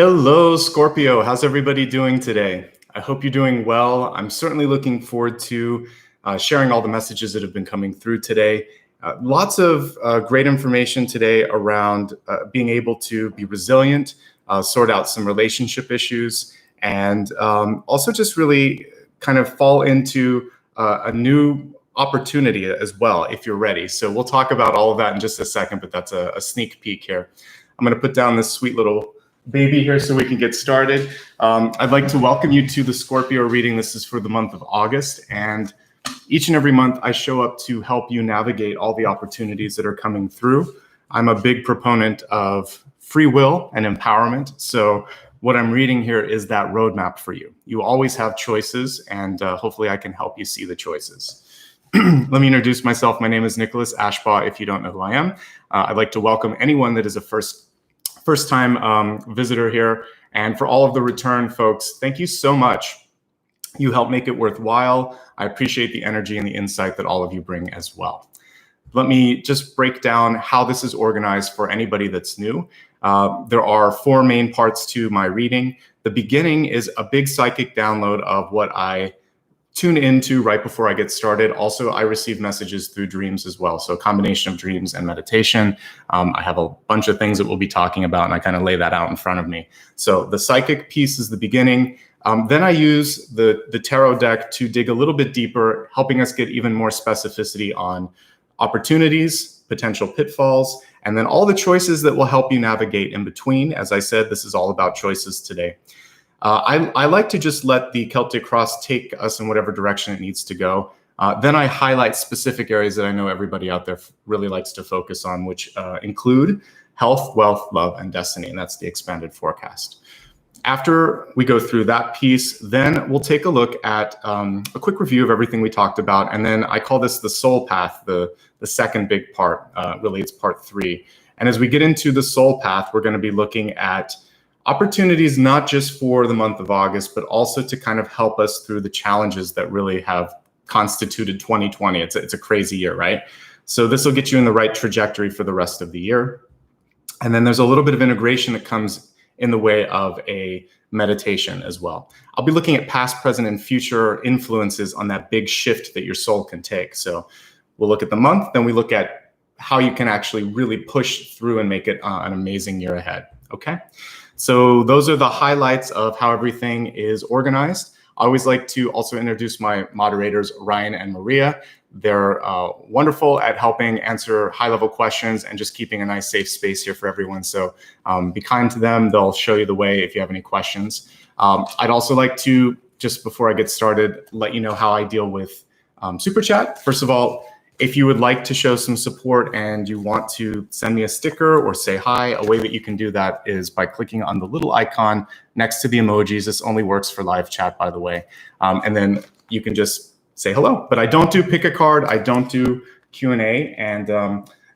Hello, Scorpio. How's everybody doing today? I hope you're doing well. I'm certainly looking forward to sharing all the messages that have been coming through today. Lots of great information today around being able to be resilient, sort out some relationship issues, and also just really kind of fall into a new opportunity as well, if you're ready. So we'll talk about all of that in just a second, but that's a sneak peek here. I'm going to put down this sweet little baby here so we can get started. I'd like to welcome you to the Scorpio reading. This is for the month of August, and each and every month I show up to help you navigate all the opportunities that are coming through. I'm a big proponent of free will and empowerment, so what I'm reading here is that roadmap for you. You always have choices, and hopefully I can help you see the choices. Let me introduce myself. My name is Nicholas Ashbaugh, if you don't know who I am. I'd like to welcome anyone that is a first-time visitor here. And for all of the return folks, thank you so much. You help make it worthwhile. I appreciate the energy and the insight that all of you bring as well. Let me just break down how this is organized for anybody that's new. There are four main parts to my reading. The beginning is a big psychic download of what I tune into right before I get started. Also, I receive messages through dreams as well. So a combination of dreams and meditation. I have a bunch of things that we'll be talking about, and I kind of lay that out in front of me. So the psychic piece is the beginning. Then I use the tarot deck to dig a little bit deeper, helping us get even more specificity on opportunities, potential pitfalls, and then all the choices that will help you navigate in between. As I said, this is all about choices today. I like to just let the Celtic cross take us in whatever direction it needs to go. Then I highlight specific areas that I know everybody out there really likes to focus on, which include health, wealth, love, and destiny. And that's the expanded forecast. After we go through that piece, then we'll take a look at a quick review of everything we talked about. And then I call this the soul path, the second big part. Really, it's part 3. And as we get into the soul path, we're going to be looking at opportunities not just for the month of August, but also to kind of help us through the challenges that really have constituted 2020. It's a crazy year, right? So this will get you in the right trajectory for the rest of the year. And then there's a little bit of integration that comes in the way of a meditation as well. I'll be looking at past, present, and future influences on that big shift that your soul can take. So we'll look at the month, then we look at how you can actually really push through and make it an amazing year ahead, okay? So those are the highlights of how everything is organized. I always like to also introduce my moderators, Ryan and Maria. They're wonderful at helping answer high-level questions and just keeping a nice, safe space here for everyone. So be kind to them. They'll show you the way if you have any questions. I'd also like to, just before I get started, let you know how I deal with Super Chat. First of all, if you would like to show some support and you want to send me a sticker or say hi, a way that you can do that is by clicking on the little icon next to the emojis. This only works for live chat, by the way. And then you can just say hello. But I don't do pick a card. I don't do Q&A. And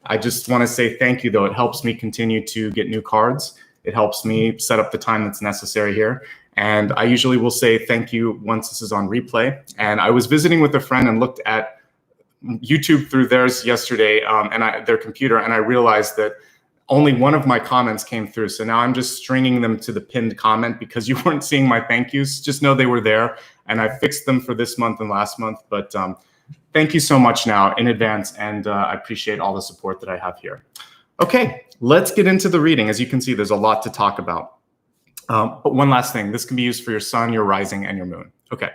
I just want to say thank you, though. It helps me continue to get new cards. It helps me set up the time that's necessary here. And I usually will say thank you once this is on replay. And I was visiting with a friend and looked at YouTube through theirs yesterday, their computer, and I realized that only one of my comments came through. So now I'm just stringing them to the pinned comment because you weren't seeing my thank yous. Just know they were there, and I fixed them for this month and last month. But thank you so much now in advance, and I appreciate all the support that I have here. Okay, let's get into the reading. As you can see, there's a lot to talk about. But one last thing, this can be used for your sun, your rising, and your moon. Okay.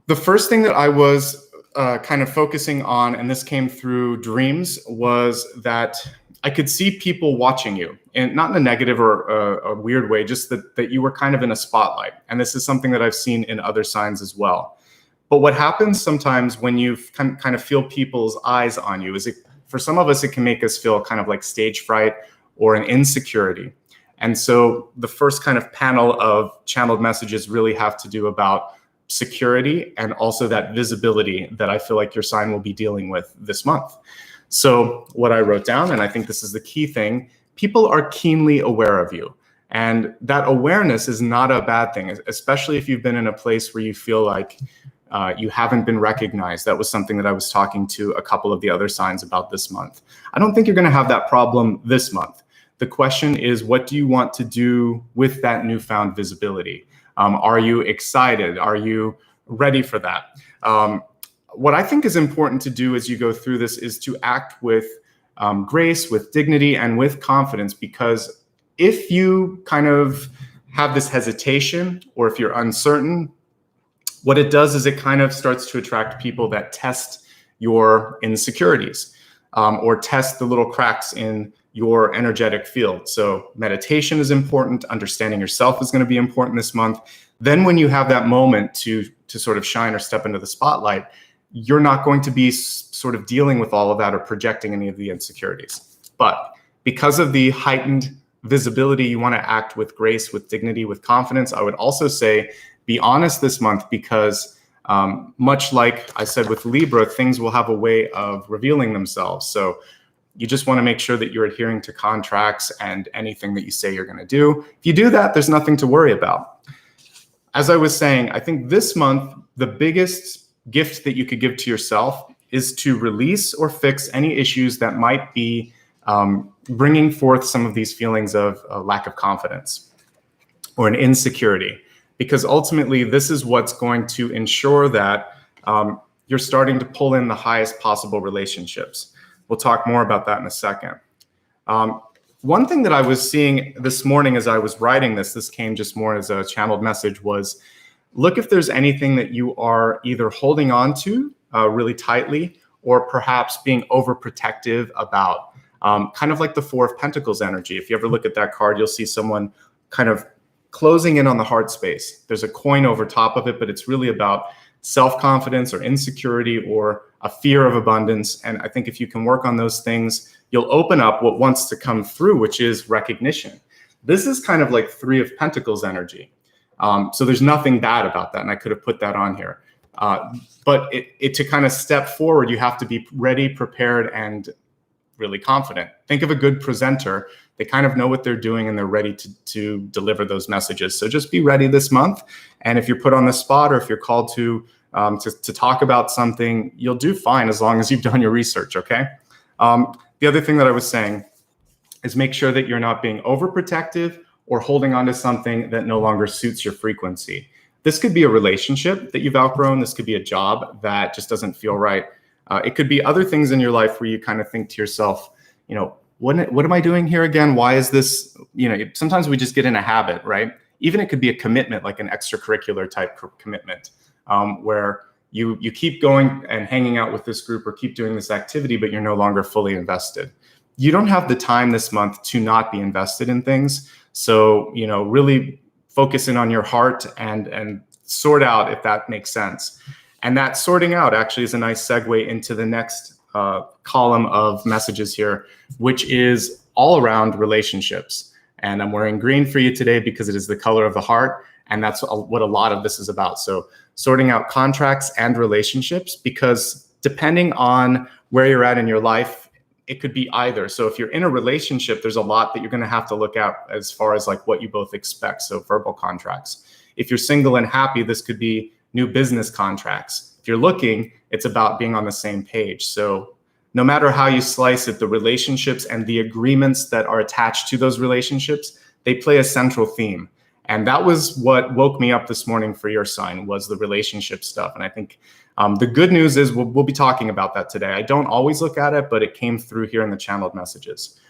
The first thing that I was kind of focusing on, and this came through dreams, was that I could see people watching you, and not in a negative or a weird way, just that you were kind of in a spotlight. And this is something that I've seen in other signs as well. But what happens sometimes when you kind of feel people's eyes on you is, for some of us, it can make us feel kind of like stage fright or an insecurity. And so the first kind of panel of channeled messages really have to do about security and also that visibility that I feel like your sign will be dealing with this month. So what I wrote down, and I think this is the key thing, people are keenly aware of you. And that awareness is not a bad thing, especially if you've been in a place where you feel like you haven't been recognized. That was something that I was talking to a couple of the other signs about this month. I don't think you're going to have that problem this month. The question is, what do you want to do with that newfound visibility? Are you excited? Are you ready for that? What I think is important to do as you go through this is to act with grace, with dignity, and with confidence, because if you kind of have this hesitation, or if you're uncertain, what it does is it kind of starts to attract people that test your insecurities, or test the little cracks in your energetic field. So meditation is important. Understanding yourself is going to be important this month. Then when you have that moment to sort of shine or step into the spotlight, you're not going to be sort of dealing with all of that or projecting any of the insecurities. But because of the heightened visibility, you want to act with grace, with dignity, with confidence. I would also say be honest this month, because much like I said with Libra, things will have a way of revealing themselves. So you just want to make sure that you're adhering to contracts and anything that you say you're going to do. If you do that, there's nothing to worry about. As I was saying, I think this month, the biggest gift that you could give to yourself is to release or fix any issues that might be bringing forth some of these feelings of lack of confidence or an insecurity. Because ultimately, this is what's going to ensure that you're starting to pull in the highest possible relationships. We'll talk more about that in a second. One thing that I was seeing this morning as I was writing this came just more as a channeled message, was look if there's anything that you are either holding on to really tightly, or perhaps being overprotective about, kind of like the Four of Pentacles energy. If you ever look at that card, you'll see someone kind of closing in on the heart space. There's a coin over top of it, but it's really about self-confidence or insecurity or a fear of abundance. And I think if you can work on those things, you'll open up what wants to come through, which is recognition. This is kind of like Three of Pentacles energy. So there's nothing bad about that. And I could have put that on here. But to kind of step forward, you have to be ready, prepared, and really confident. Think of a good presenter. They kind of know what they're doing and they're ready to deliver those messages. So just be ready this month. And if you're put on the spot, or if you're called to talk about something, you'll do fine as long as you've done your research, okay? The other thing that I was saying is make sure that you're not being overprotective or holding on to something that no longer suits your frequency. This could be a relationship that you've outgrown. This could be a job that just doesn't feel right. It could be other things in your life where you kind of think to yourself, what am I doing here again? Why is this, sometimes we just get in a habit, right? Even it could be a commitment, like an extracurricular type commitment, where you keep going and hanging out with this group or keep doing this activity, but you're no longer fully invested. You don't have the time this month to not be invested in things. So, really focus in on your heart and sort out if that makes sense. And that sorting out actually is a nice segue into the next column of messages here, which is all around relationships. And I'm wearing green for you today because it is the color of the heart. And that's what a lot of this is about. So sorting out contracts and relationships, because depending on where you're at in your life, it could be either. So if you're in a relationship, there's a lot that you're going to have to look at as far as like what you both expect. So verbal contracts. If you're single and happy, this could be new business contracts. If you're looking, it's about being on the same page. So no matter how you slice it, the relationships and the agreements that are attached to those relationships, they play a central theme. And that was what woke me up this morning for your sign, was the relationship stuff. And I think the good news is we'll be talking about that today. I don't always look at it, but it came through here in the channeled messages.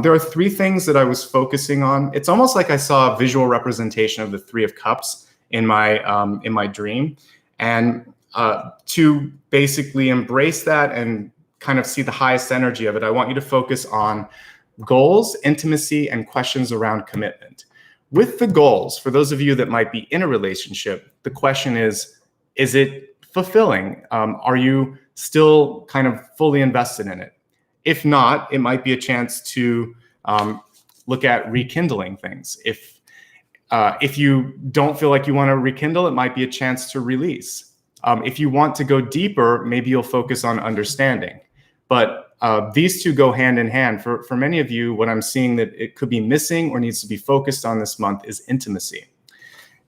There are three things that I was focusing on. It's almost like I saw a visual representation of the Three of Cups in my dream. And to basically embrace that and kind of see the highest energy of it, I want you to focus on goals, intimacy, and questions around commitment. With the goals, for those of you that might be in a relationship, the question is it fulfilling? Are you still kind of fully invested in it? If not, it might be a chance to look at rekindling things. If you don't feel like you want to rekindle, it might be a chance to release. If you want to go deeper, maybe you'll focus on understanding. But these two go hand in hand. For many of you, what I'm seeing that it could be missing or needs to be focused on this month is intimacy.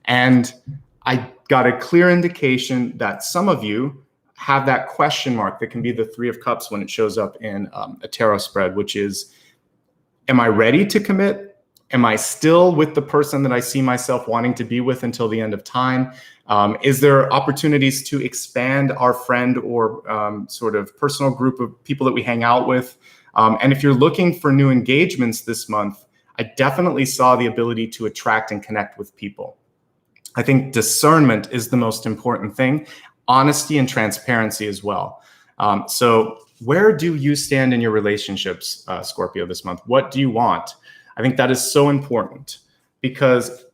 And I got a clear indication that some of you have that question mark that can be the Three of Cups when it shows up in a tarot spread, which is, Am I ready to commit? Am I still with the person that I see myself wanting to be with until the end of time? Is there opportunities to expand our friend or sort of personal group of people that we hang out with? And if you're looking for new engagements this month, I definitely saw the ability to attract and connect with people. I think discernment is the most important thing, honesty and transparency as well. So where do you stand in your relationships, Scorpio, this month? What do you want? I think that is so important, because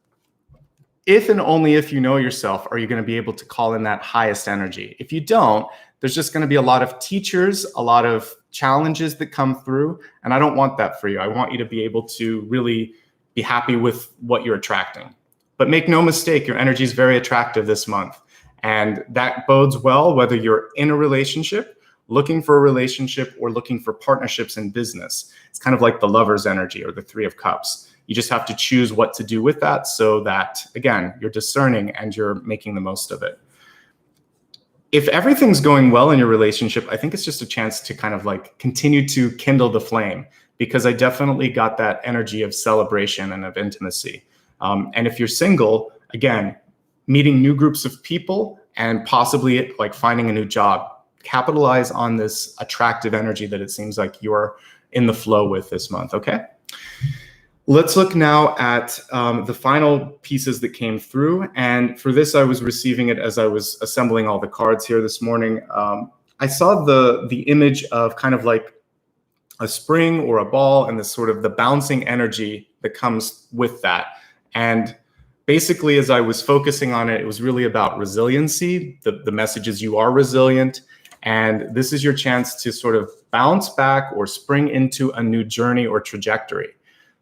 if and only if you know yourself, are you going to be able to call in that highest energy. If you don't, there's just going to be a lot of teachers, a lot of challenges that come through. And I don't want that for you. I want you to be able to really be happy with what you're attracting. But make no mistake, your energy is very attractive this month. And that bodes well whether you're in a relationship, looking for a relationship, or looking for partnerships in business. It's kind of like the Lover's energy or the Three of Cups. You just have to choose what to do with that so that, again, you're discerning and you're making the most of it. If everything's going well in your relationship, I think it's just a chance to kind of like continue to kindle the flame, because I definitely got that energy of celebration and of intimacy. And if you're single, again, meeting new groups of people and possibly like finding a new job, capitalize on this attractive energy that it seems like you're in the flow with this month, okay? Let's look now at the final pieces that came through. And for this, I was receiving it as I was assembling all the cards here this morning. I saw the image of kind of like a spring or a ball and this sort of the bouncing energy that comes with that. And basically, as I was focusing on it, it was really about resiliency. The message is you are resilient. And this is your chance to sort of bounce back or spring into a new journey or trajectory.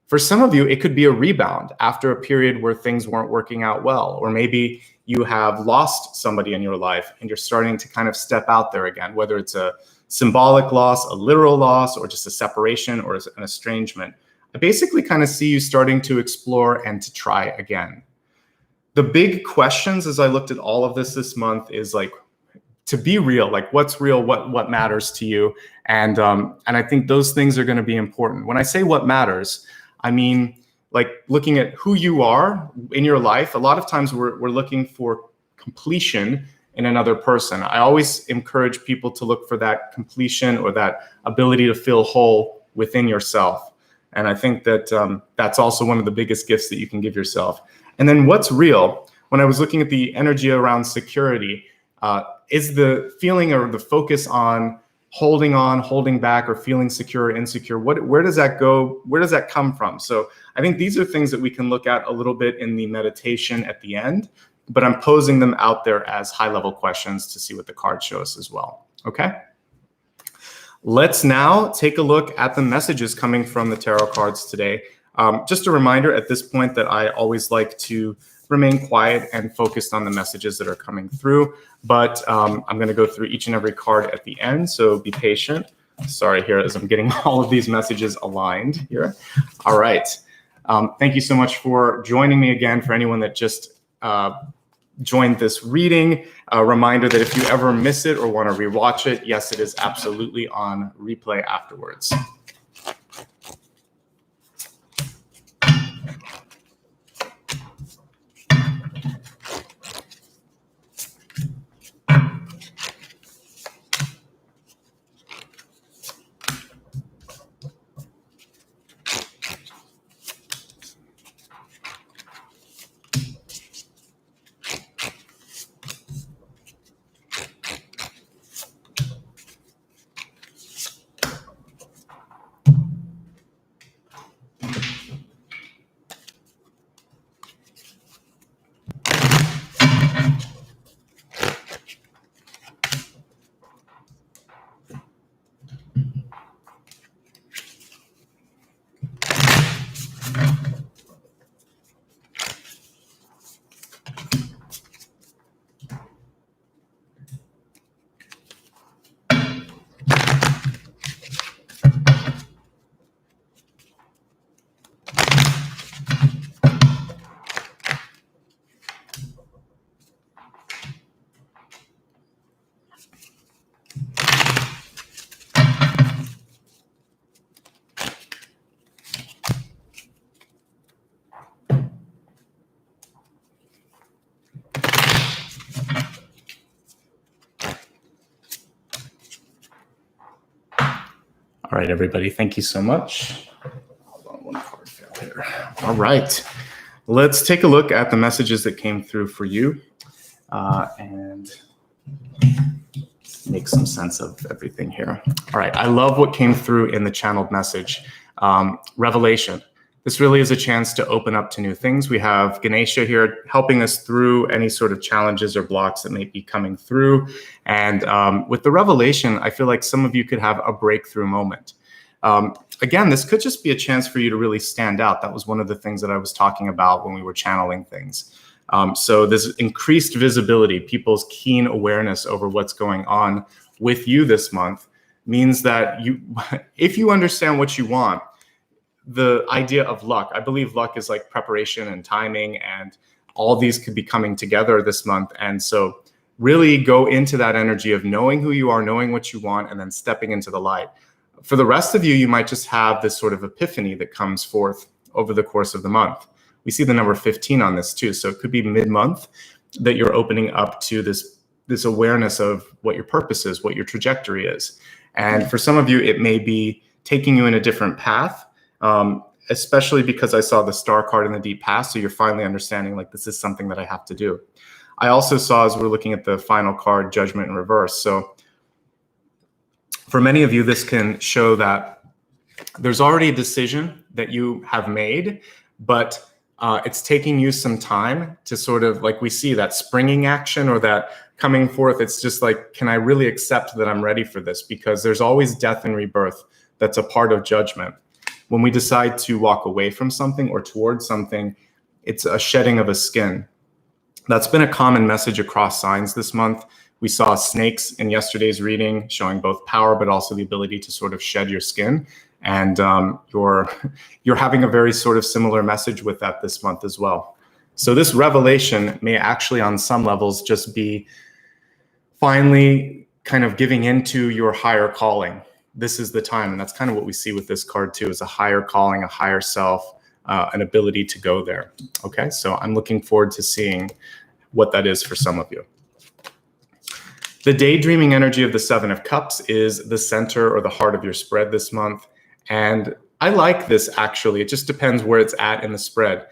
For some of you, it could be a rebound after a period where things weren't working out well, or maybe you have lost somebody in your life and you're starting to kind of step out there again, whether it's a symbolic loss, a literal loss, or just a separation or an estrangement. I basically kind of see you starting to explore and to try again. The big questions as I looked at all of this month is like, to be real, like what's real, what matters to you. And I think those things are going to be important. When I say what matters, I mean, like looking at who you are in your life. A lot of times we're looking for completion in another person. I always encourage people to look for that completion or that ability to feel whole within yourself. And I think that that's also one of the biggest gifts that you can give yourself. And then what's real, when I was looking at the energy around security, is the feeling or the focus on holding back, or feeling secure or insecure. Where does that go? Where does that come from? So I think these are things that we can look at a little bit in the meditation at the end, but I'm posing them out there as high-level questions to see what the cards show us as well. Okay? Let's now take a look at the messages coming from the tarot cards today. Just a reminder at this point that I always like to remain quiet and focused on the messages that are coming through. But I'm going to go through each and every card at the end, so be patient. Sorry here as I'm getting all of these messages aligned here. All right. Thank you so much for joining me again. For anyone that just joined this reading, a reminder that if you ever miss it or want to rewatch it, yes, it is absolutely on replay afterwards. All right, everybody, thank you so much. Hold on, one card fell here. All right, let's take a look at the messages that came through for you and make some sense of everything here. All right, I love what came through in the channeled message. Revelation. This really is a chance to open up to new things. We have Ganesha here helping us through any sort of challenges or blocks that may be coming through. And with the revelation, I feel like some of you could have a breakthrough moment. Again, this could just be a chance for you to really stand out. That was one of the things that I was talking about when we were channeling things. So this increased visibility, people's keen awareness over what's going on with you this month means that if you understand what you want, the idea of luck, I believe luck is like preparation and timing, and all these could be coming together this month. And so really go into that energy of knowing who you are, knowing what you want, and then stepping into the light. For the rest of you, you might just have this sort of epiphany that comes forth over the course of the month. We see the number 15 on this too. So it could be mid-month that you're opening up to this awareness of what your purpose is, what your trajectory is. And for some of you, it may be taking you in a different path. Especially because I saw the star card in the deep past. So you're finally understanding like, this is something that I have to do. I also saw, as we're looking at the final card, judgment in reverse. So for many of you, this can show that there's already a decision that you have made, but it's taking you some time to sort of like, we see that springing action or that coming forth. It's just like, can I really accept that I'm ready for this? Because there's always death and rebirth. That's a part of judgment. When we decide to walk away from something or towards something, it's a shedding of a skin. That's been a common message across signs this month. We saw snakes in yesterday's reading showing both power, but also the ability to sort of shed your skin. And you're having a very sort of similar message with that this month as well. So this revelation may actually on some levels just be finally kind of giving into your higher calling. This is the time. And that's kind of what we see with this card too, is a higher calling, a higher self, an ability to go there. Okay, so I'm looking forward to seeing what that is for some of you. The daydreaming energy of the Seven of Cups is the center or the heart of your spread this month. And I like this actually. It just depends where it's at in the spread.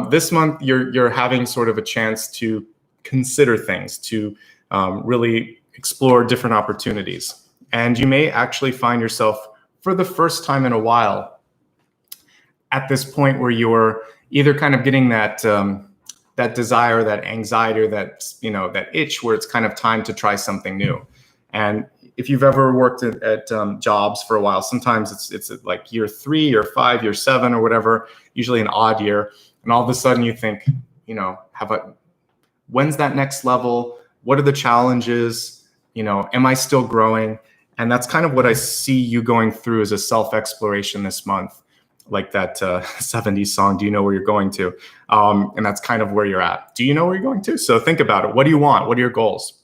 This month, you're having sort of a chance to consider things, to really explore different opportunities. And you may actually find yourself for the first time in a while at this point where you're either kind of getting that that desire, that anxiety, or that itch where it's kind of time to try something new. And if you've ever worked at jobs for a while, sometimes it's like year 3 or 5, year 7 or whatever, usually an odd year. And all of a sudden you think, when's that next level? What are the challenges? Am I still growing? And that's kind of what I see you going through as a self-exploration this month, like that 70s song, Do You Know Where You're Going To? And that's kind of where you're at. Do you know where you're going to? So think about it. What do you want? What are your goals?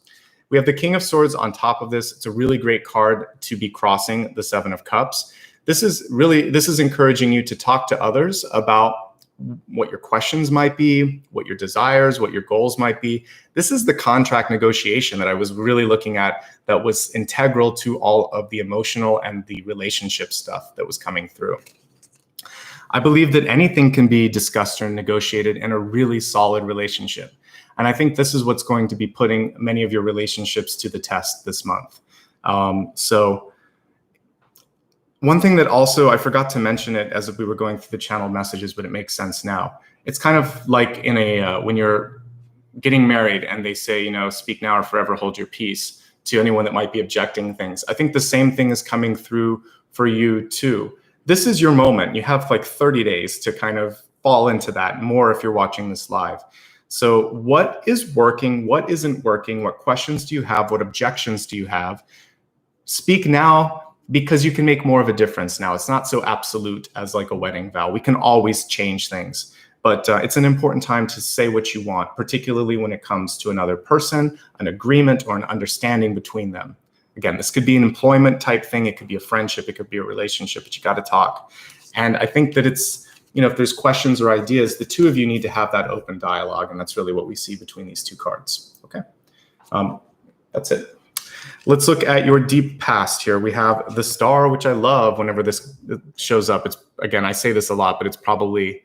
We have the King of Swords on top of this. It's a really great card to be crossing the Seven of Cups. This is encouraging you to talk to others about what your questions might be, what your desires, what your goals might be. This is the contract negotiation that I was really looking at that was integral to all of the emotional and the relationship stuff that was coming through. I believe that anything can be discussed or negotiated in a really solid relationship. And I think this is what's going to be putting many of your relationships to the test this month. So one thing that also, I forgot to mention it as we were going through the channeled messages, but it makes sense now. It's kind of like in when you're getting married and they say, speak now or forever hold your peace to anyone that might be objecting things. I think the same thing is coming through for you too. This is your moment. You have like 30 days to kind of fall into that more if you're watching this live. So what is working? What isn't working? What questions do you have? What objections do you have? Speak now, because you can make more of a difference now. It's not so absolute as like a wedding vow. We can always change things, but it's an important time to say what you want, particularly when it comes to another person, an agreement, or an understanding between them. Again, this could be an employment type thing. It could be a friendship. It could be a relationship, but you got to talk. And I think that it's, if there's questions or ideas, the two of you need to have that open dialogue. And that's really what we see between these two cards. Okay. That's it. Let's look at your deep past here. We have the star, which I love whenever this shows up. It's, again, I say this a lot, but it's probably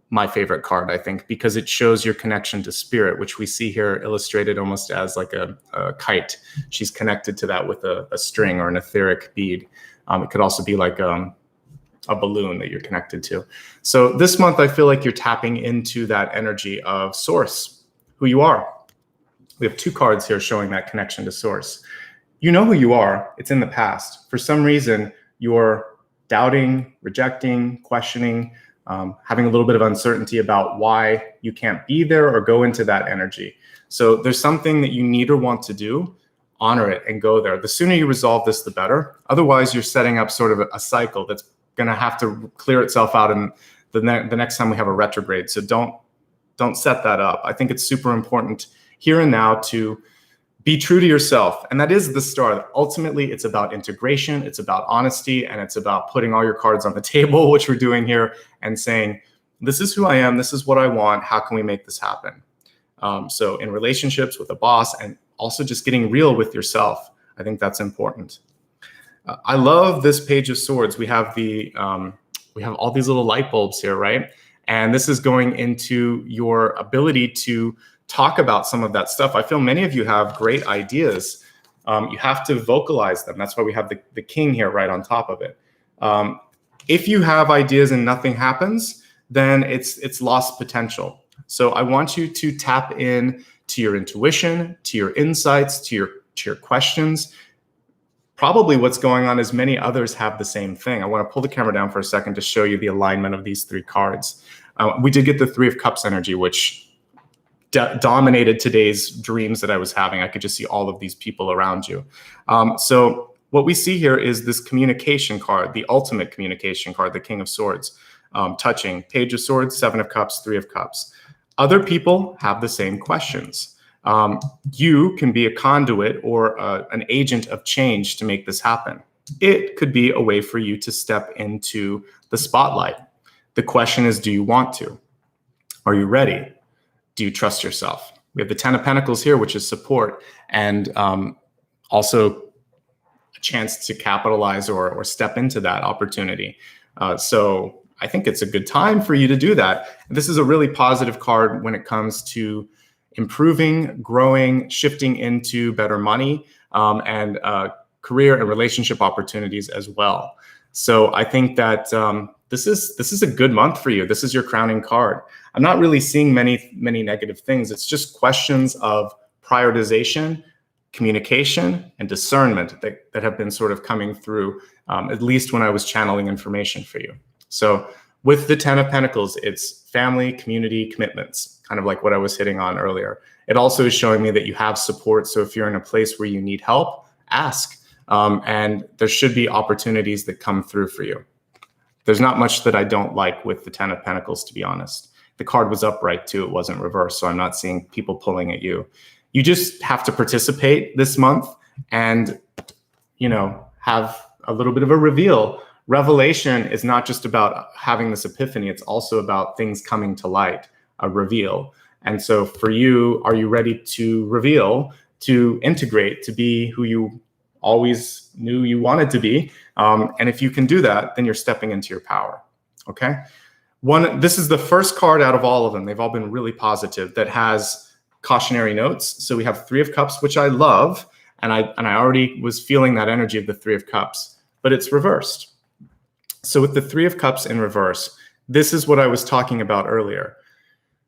my favorite card, I think, because it shows your connection to spirit, which we see here illustrated almost as like a kite. She's connected to that with a string or an etheric bead. It could also be like a balloon that you're connected to. So this month, I feel like you're tapping into that energy of source, who you are. We have two cards here showing that connection to source. You know who you are. It's in the past. For some reason, you're doubting, rejecting, questioning, having a little bit of uncertainty about why you can't be there or go into that energy. So there's something that you need or want to do, honor it and go there. The sooner you resolve this, the better. Otherwise, you're setting up sort of a cycle that's going to have to clear itself out in the next time we have a retrograde. So don't set that up. I think it's super important here and now to be true to yourself. And that is the star. Ultimately, it's about integration, it's about honesty, and it's about putting all your cards on the table, which we're doing here, and saying, this is who I am, this is what I want, how can we make this happen? So in relationships with a boss, and also just getting real with yourself, I think that's important. I love this Page of Swords. We have all these little light bulbs here, right? And this is going into your ability to talk about some of that stuff. I feel many of you have great ideas. You have to vocalize them. That's why we have the king here right on top of it. If you have ideas and nothing happens, then it's lost potential. So I want you to tap in to your intuition, to your insights, to your questions. Probably what's going on is many others have the same thing. I want to pull the camera down for a second to show you the alignment of these three cards. We did get the Three of Cups energy, which dominated today's dreams that I was having. I could just see all of these people around you. So what we see here is this communication card, the ultimate communication card, the King of Swords, touching Page of Swords, Seven of Cups, Three of Cups. Other people have the same questions. You can be a conduit or an agent of change to make this happen. It could be a way for you to step into the spotlight. The question is, do you want to? Are you ready? Do you trust yourself? We have the Ten of Pentacles here, which is support, and also a chance to capitalize or step into that opportunity. So I think it's a good time for you to do that. This is a really positive card when it comes to improving, growing, shifting into better money, and career and relationship opportunities as well. So I think that this is a good month for you. This is your crowning card. I'm not really seeing many negative things. It's just questions of prioritization, communication, and discernment that have been sort of coming through, at least when I was channeling information for you. So with the Ten of Pentacles, it's family, community, commitments, kind of like what I was hitting on earlier. It also is showing me that you have support. So if you're in a place where you need help, ask. And there should be opportunities that come through for you. There's not much that I don't like with the Ten of Pentacles, to be honest. The card was upright too, it wasn't reversed, so I'm not seeing people pulling at you. You just have to participate this month and, have a little bit of a reveal. Revelation is not just about having this epiphany, it's also about things coming to light, a reveal. And so for you, are you ready to reveal, to integrate, to be who you always knew you wanted to be? And if you can do that, then you're stepping into your power, okay? This is the first card out of all of them. They've all been really positive that has cautionary notes. So we have Three of Cups, which I love. And I already was feeling that energy of the Three of Cups, but it's reversed. So with the Three of Cups in reverse, this is what I was talking about earlier.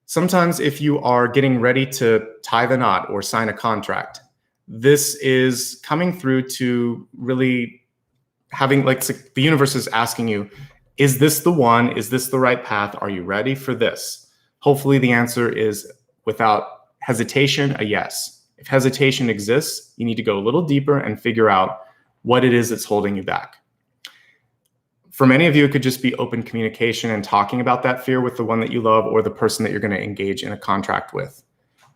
Sometimes if you are getting ready to tie the knot or sign a contract, this is coming through to really having, like, the universe is asking you, is this the one? Is this the right path? Are you ready for this? Hopefully the answer is, without hesitation, a yes. If hesitation exists, you need to go a little deeper and figure out what it is that's holding you back. For many of you, it could just be open communication and talking about that fear with the one that you love or the person that you're going to engage in a contract with.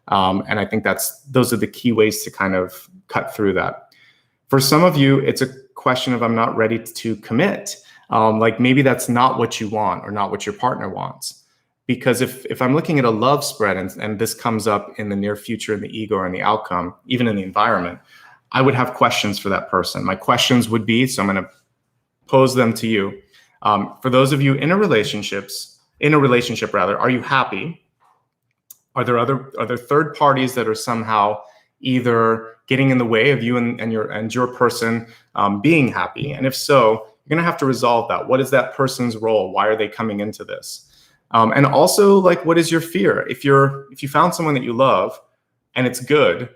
And I think those are the key ways to kind of cut through that. For some of you, it's a question of, I'm not ready to commit. Like maybe that's not what you want or not what your partner wants. Because if I'm looking at a love spread and this comes up in the near future in the ego or in the outcome, even in the environment, I would have questions for that person. My questions would be, so I'm going to pose them to you. For those of you in a relationship, rather, are you happy? Are there third parties that are somehow either getting in the way of you and your person being happy? And if so, you're going to have to resolve that. What is that person's role? Why are they coming into this? And also, like, what is your fear? If you found someone that you love and it's good,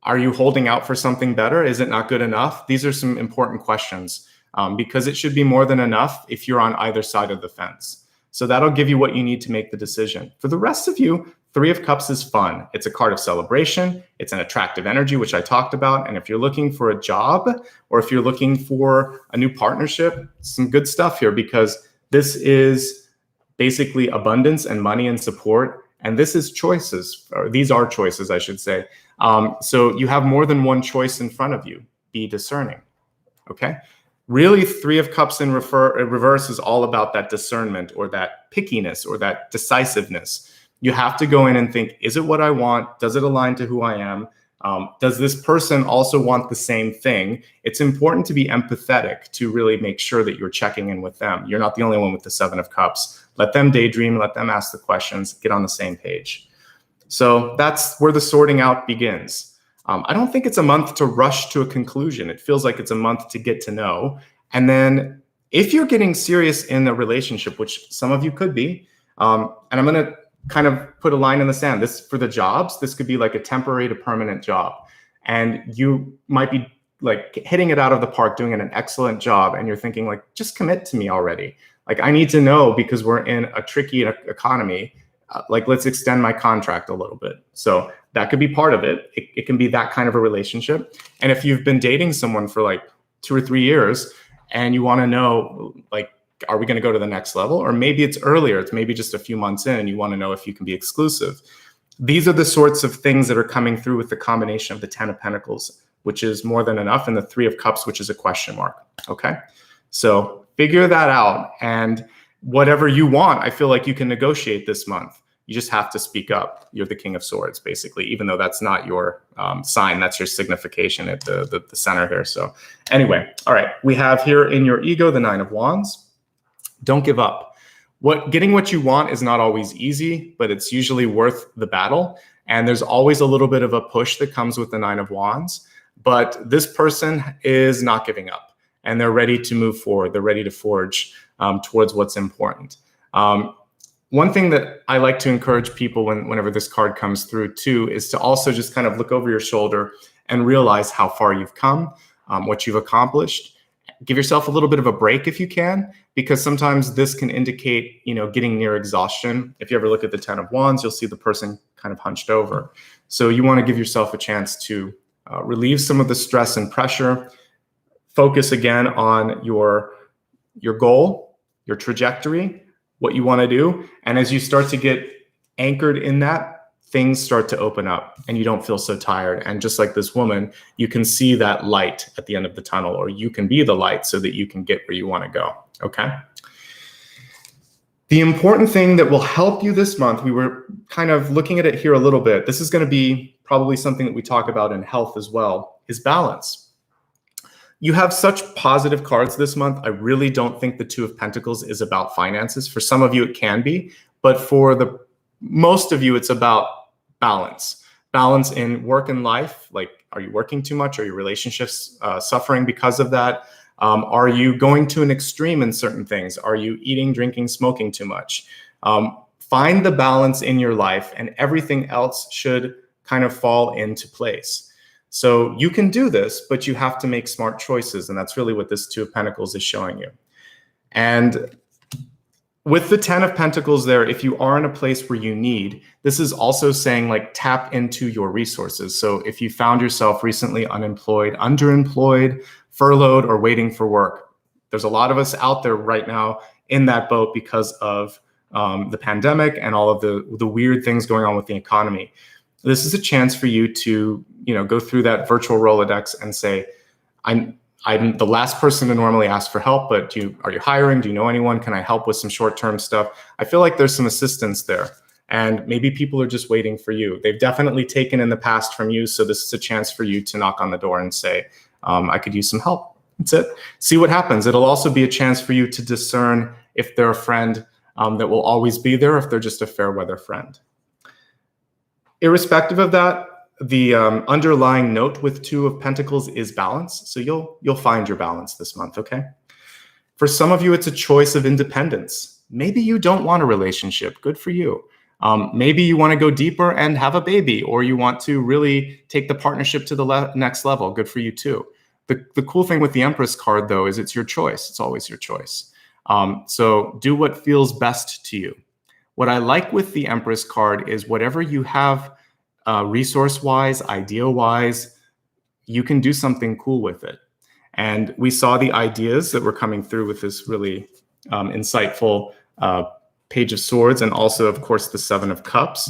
are you holding out for something better? Is it not good enough? These are some important questions because it should be more than enough if you're on either side of the fence. So that'll give you what you need to make the decision. For the rest of you, Three of Cups is fun. It's a card of celebration. It's an attractive energy, which I talked about. And if you're looking for a job or if you're looking for a new partnership, some good stuff here, because this is basically abundance and money and support. And this is choices, or these are choices, I should say. So you have more than one choice in front of you. Be discerning, okay? Really, Three of Cups in reverse is all about that discernment or that pickiness or that decisiveness. You have to go in and think, is it what I want? Does it align to who I am? Does this person also want the same thing? It's important to be empathetic to really make sure that you're checking in with them. You're not the only one with the Seven of Cups. Let them daydream, let them ask the questions, get on the same page. So that's where the sorting out begins. I don't think it's a month to rush to a conclusion. It feels like it's a month to get to know. And then if you're getting serious in a relationship, which some of you could be, and I'm going to kind of put a line in the sand. This, for the jobs, this could be like a temporary to permanent job. And you might be like hitting it out of the park, doing an excellent job. And you're thinking like, just commit to me already. Like, I need to know because we're in a tricky economy. Like, let's extend my contract a little bit. So that could be part of it. It can be that kind of a relationship. And if you've been dating someone for like 2 or 3 years and you want to know, like, are we going to go to the next level? Or maybe it's earlier. It's maybe just a few months in and you want to know if you can be exclusive. These are the sorts of things that are coming through with the combination of the Ten of Pentacles, which is more than enough, and the Three of Cups, which is a question mark. Okay. So figure that out. And whatever you want, I feel like you can negotiate this month. You just have to speak up. You're the King of Swords, basically, even though that's not your sign. That's your signification at the center here. So anyway, all right. We have here in your ego, the Nine of Wands. Don't give up. Getting what you want is not always easy, but it's usually worth the battle. And there's always a little bit of a push that comes with the Nine of Wands. But this person is not giving up, and they're ready to move forward. They're ready to forge towards what's important. One thing that I like to encourage people whenever this card comes through too is to also just kind of look over your shoulder and realize how far you've come, what you've accomplished. Give yourself a little bit of a break if you can, because sometimes this can indicate, getting near exhaustion. If you ever look at the Ten of Wands, you'll see the person kind of hunched over. So you want to give yourself a chance to relieve some of the stress and pressure. Focus again on your goal, your trajectory, what you want to do. And as you start to get anchored in that, things start to open up and you don't feel so tired. And just like this woman, you can see that light at the end of the tunnel, or you can be the light so that you can get where you want to go. Okay. The important thing that will help you this month, we were kind of looking at it here a little bit. This is going to be probably something that we talk about in health as well, is balance. You have such positive cards this month. I really don't think the Two of Pentacles is about finances. For some of you, it can be, but for the most of you, it's about balance in work and life. Like, are you working too much? Are your relationships suffering because of that? Are you going to an extreme in certain things? Are you eating, drinking, smoking too much? Find the balance in your life, and everything else should kind of fall into place. So you can do this, but you have to make smart choices. And that's really what this Two of Pentacles is showing you. And with the Ten of Pentacles there, if you are in a place where you need, this is also saying, like, tap into your resources. So if you found yourself recently unemployed, underemployed, furloughed, or waiting for work, there's a lot of us out there right now in that boat because of the pandemic and all of the weird things going on with the economy. This is a chance for you to, go through that virtual Rolodex and say, I'm the last person to normally ask for help, but are you hiring? Do you know anyone? Can I help with some short-term stuff? I feel like there's some assistance there. And maybe people are just waiting for you. They've definitely taken in the past from you. So this is a chance for you to knock on the door and say, I could use some help. That's it. See what happens. It'll also be a chance for you to discern if they're a friend that will always be there, if they're just a fair weather friend. Irrespective of that, the underlying note with Two of Pentacles is balance. So you'll find your balance this month, okay? For some of you, it's a choice of independence. Maybe you don't want a relationship. Good for you. Maybe you want to go deeper and have a baby, or you want to really take the partnership to the next level. Good for you too. The cool thing with the Empress card, though, is it's your choice. It's always your choice. So do what feels best to you. What I like with the Empress card is whatever you have resource-wise, idea-wise, you can do something cool with it. And we saw the ideas that were coming through with this really insightful Page of Swords, and also, of course, the Seven of Cups.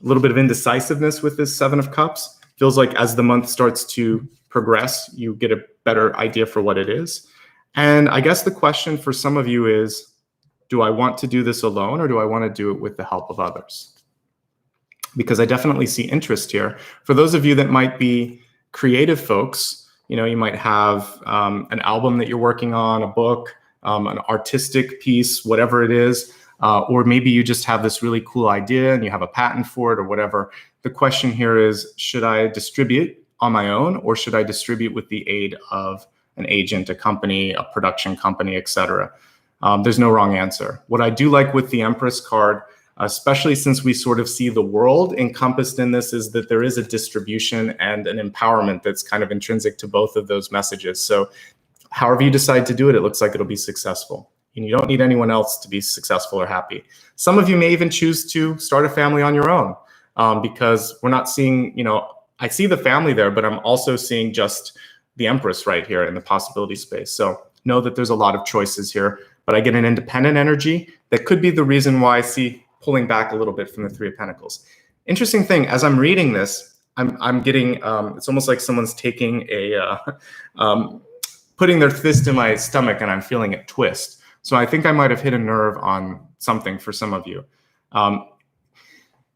A little bit of indecisiveness with this Seven of Cups. Feels like as the month starts to progress, you get a better idea for what it is. And I guess the question for some of you is, do I want to do this alone, or do I want to do it with the help of others? Because I definitely see interest here. For those of you that might be creative folks, you know, you might have an album that you're working on, a book, an artistic piece, whatever it is, or maybe you just have this really cool idea and you have a patent for it or whatever. The question here is, should I distribute on my own, or should I distribute with the aid of an agent, a company, a production company, etc.? There's no wrong answer. What I do like with the Empress card, especially since we sort of see the world encompassed in this, is that there is a distribution and an empowerment that's kind of intrinsic to both of those messages. So however you decide to do it, it looks like it'll be successful. And you don't need anyone else to be successful or happy. Some of you may even choose to start a family on your own, because we're not seeing, you know, I see the family there, but I'm also seeing just the Empress right here in the possibility space. So know that there's a lot of choices here, but I get an independent energy that could be the reason why I see pulling back a little bit from the Three of Pentacles. Interesting thing, as I'm reading this, I'm getting, it's almost like someone's taking a, putting their fist in my stomach and I'm feeling it twist. So I think I might have hit a nerve on something for some of you.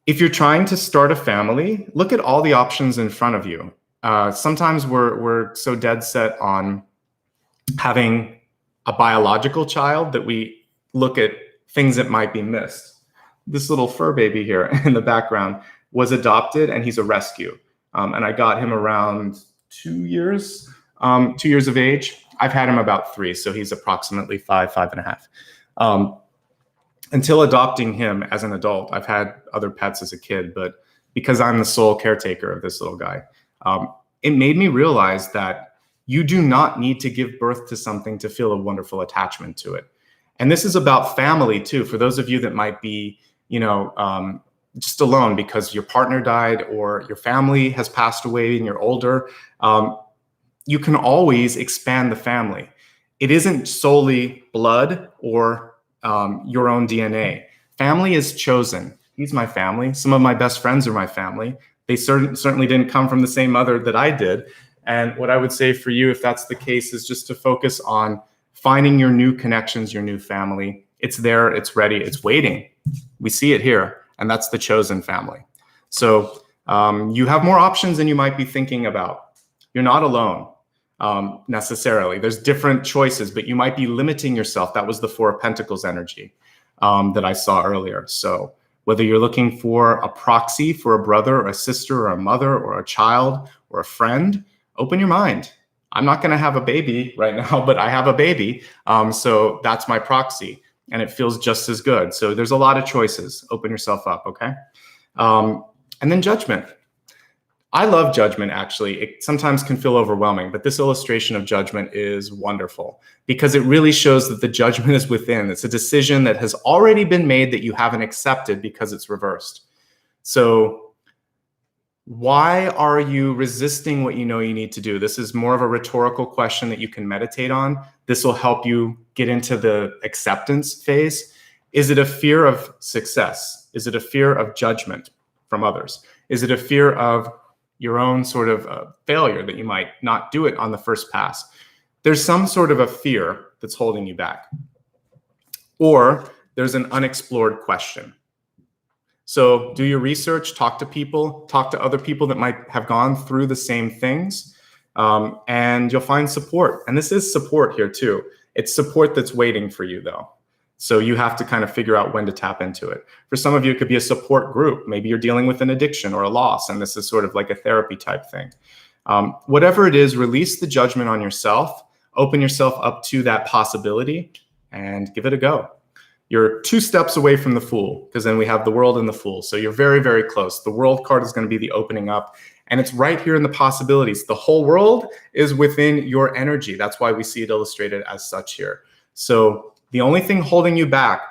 If you're trying to start a family, look at all the options in front of you. Sometimes we're so dead set on having a biological child that we look at things that might be missed. This little fur baby here in the background was adopted, and he's a rescue. And I got him around 2 years of age. I've had him about 3, so he's approximately 5.5. Until adopting him as an adult, I've had other pets as a kid, but because I'm the sole caretaker of this little guy, it made me realize that you do not need to give birth to something to feel a wonderful attachment to it. And this is about family too. For those of you that might be, you know, just alone because your partner died or your family has passed away and you're older, you can always expand the family. It isn't solely blood or your own DNA. Family is chosen. He's my family. Some of my best friends are my family. They certainly didn't come from the same mother that I did. And what I would say for you, if that's the case, is just to focus on finding your new connections, your new family. It's there, it's ready, it's waiting. We see it here, and that's the chosen family. So you have more options than you might be thinking about. You're not alone. Necessarily. There's different choices, but you might be limiting yourself. That was the Four of Pentacles energy that I saw earlier. So whether you're looking for a proxy for a brother or a sister or a mother or a child or a friend, open your mind. I'm not going to have a baby right now, but I have a baby. So that's my proxy, and it feels just as good. So there's a lot of choices. Open yourself up, okay? And then judgment. I love judgment, actually. It sometimes can feel overwhelming, but this illustration of judgment is wonderful because it really shows that the judgment is within. It's a decision that has already been made that you haven't accepted because it's reversed. So why are you resisting what you know you need to do? This is more of a rhetorical question that you can meditate on. This will help you get into the acceptance phase. Is it a fear of success? Is it a fear of judgment from others? Is it a fear of your own sort of failure that you might not do it on the first pass? There's some sort of a fear that's holding you back. Or there's an unexplored question. So do your research, talk to people, talk to other people that might have gone through the same things, and you'll find support. And this is support here too. It's support that's waiting for you though. So you have to kind of figure out when to tap into it. For some of you, it could be a support group. Maybe you're dealing with an addiction or a loss, and this is sort of like a therapy type thing. Whatever it is, release the judgment on yourself, open yourself up to that possibility, and give it a go. You're 2 steps away from the Fool, because then we have the World and the Fool. So you're very, very close. The World card is going to be the opening up, and it's right here in the possibilities. The whole world is within your energy. That's why we see it illustrated as such here. So the only thing holding you back,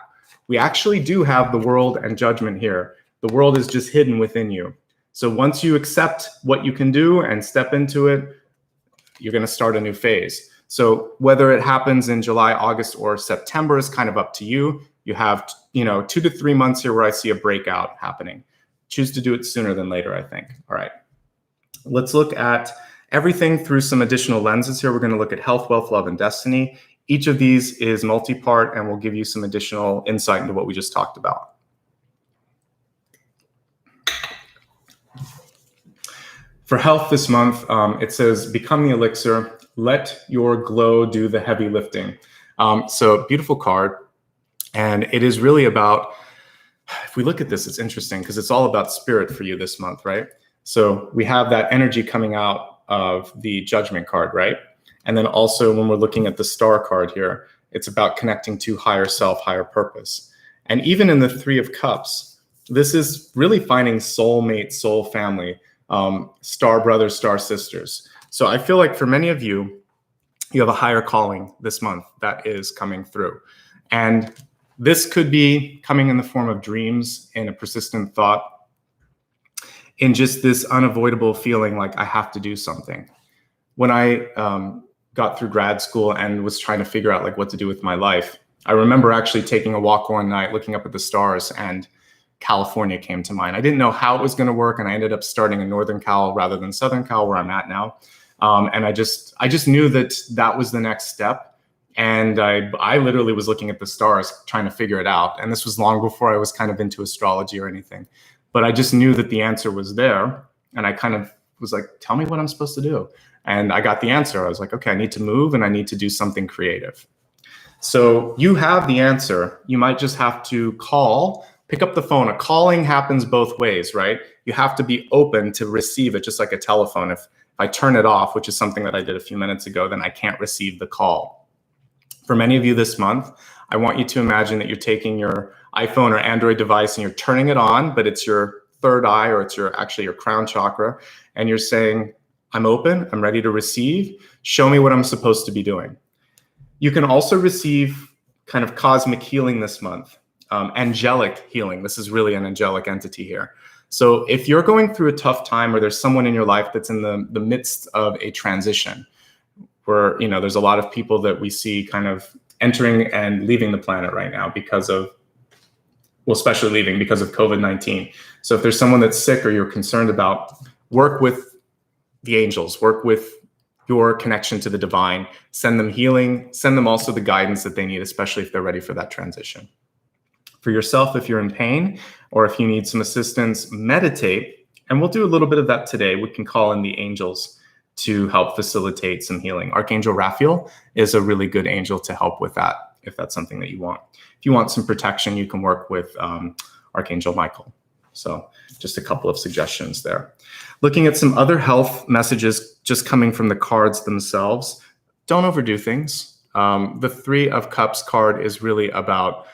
we actually do have the World and Judgment here. The world is just hidden within you. So once you accept what you can do and step into it, you're going to start a new phase. So whether it happens in July, August, or September is kind of up to you. You have, 2 to 3 months here where I see a breakout happening. Choose to do it sooner than later, I think. All right. Let's look at everything through some additional lenses here. We're going to look at health, wealth, love, and destiny. Each of these is multi-part and will give you some additional insight into what we just talked about. For health this month, it says, become the elixir, let your glow do the heavy lifting. So beautiful card. And it is really about, if we look at this, it's interesting because it's all about spirit for you this month, right? So we have that energy coming out of the Judgment card, right? And then also when we're looking at the Star card here, it's about connecting to higher self, higher purpose. And even in the 3 of Cups, this is really finding soulmate, soul family, star brothers, star sisters. So I feel like for many of you, you have a higher calling this month that is coming through. And this could be coming in the form of dreams, in a persistent thought, in just this unavoidable feeling like I have to do something. When I got through grad school and was trying to figure out like what to do with my life, I remember actually taking a walk one night, looking up at the stars, and California came to mind. I didn't know how it was going to work, and I ended up starting in Northern Cal rather than Southern Cal, where I'm at now. And I just knew that that was the next step. And I literally was looking at the stars, trying to figure it out. And this was long before I was kind of into astrology or anything. But I just knew that the answer was there. And I kind of was like, tell me what I'm supposed to do. And I got the answer. I was like, okay, I need to move and I need to do something creative. So you have the answer. You might just have to pick up the phone. A calling happens both ways, right? You have to be open to receive it, just like a telephone. If I turn it off, which is something that I did a few minutes ago, then I can't receive the call. For many of you this month, I want you to imagine that you're taking your iPhone or Android device and you're turning it on, but it's your third eye, or it's actually your crown chakra. And you're saying, I'm open, I'm ready to receive. Show me what I'm supposed to be doing. You can also receive kind of cosmic healing this month, angelic healing. This is really an angelic entity here. So if you're going through a tough time, or there's someone in your life that's in the midst of a transition, where there's a lot of people that we see kind of entering and leaving the planet right now because of, especially leaving because of COVID-19. So if there's someone that's sick or you're concerned about, work with the angels, work with your connection to the divine, send them healing, send them also the guidance that they need, especially if they're ready for that transition. For yourself, if you're in pain or if you need some assistance, meditate. And we'll do a little bit of that today. We can call in the angels to help facilitate some healing. Archangel Raphael is a really good angel to help with that, if that's something that you want. If you want some protection, you can work with Archangel Michael. So just a couple of suggestions there. Looking at some other health messages just coming from the cards themselves. Don't overdo things. The 3 of Cups card is really about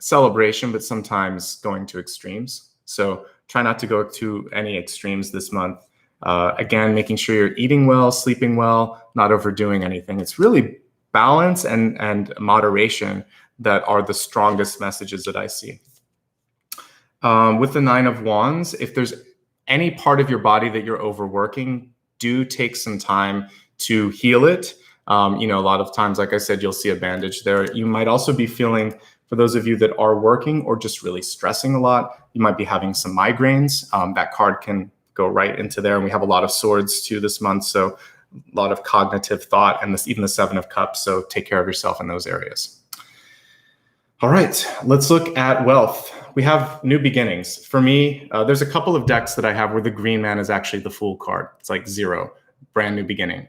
celebration, but sometimes going to extremes. So try not to go to any extremes this month. Again, making sure you're eating well, sleeping well, not overdoing anything. It's really balance and moderation that are the strongest messages that I see. With the 9 of Wands, if there's any part of your body that you're overworking, do take some time to heal it. A lot of times, like I said, you'll see a bandage there. You might also be feeling, for those of you that are working or just really stressing a lot, you might be having some migraines. That card can go right into there. And we have a lot of swords too this month. So a lot of cognitive thought, and even the 7 of Cups. So take care of yourself in those areas. All right, let's look at wealth. we have new beginnings. For me, there's a couple of decks that I have where the green man is actually the Fool card. It's like 0, brand new beginning.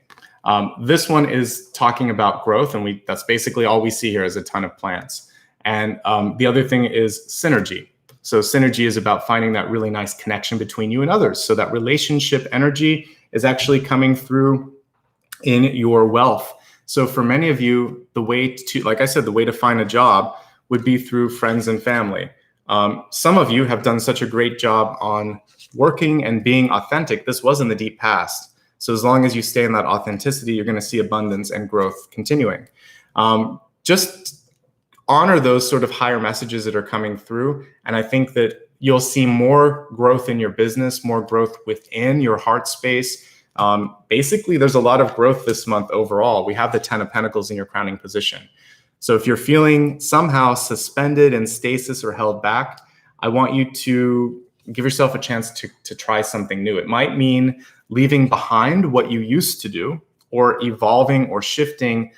This one is talking about growth, and that's basically all we see here is a ton of plants. And the other thing is synergy. So synergy is about finding that really nice connection between you and others. So that relationship energy is actually coming through in your wealth. So for many of you, the way to, like I said, the way to find a job would be through friends and family. Some of you have done such a great job on working and being authentic. This was in the deep past. So as long as you stay in that authenticity, you're going to see abundance and growth continuing. Just honor those sort of higher messages that are coming through. And I think that you'll see more growth in your business, more growth within your heart space. Basically, there's a lot of growth this month overall. We have the 10 of Pentacles in your crowning position. So if you're feeling somehow suspended in stasis or held back, I want you to give yourself a chance to try something new. It might mean leaving behind what you used to do, or evolving or shifting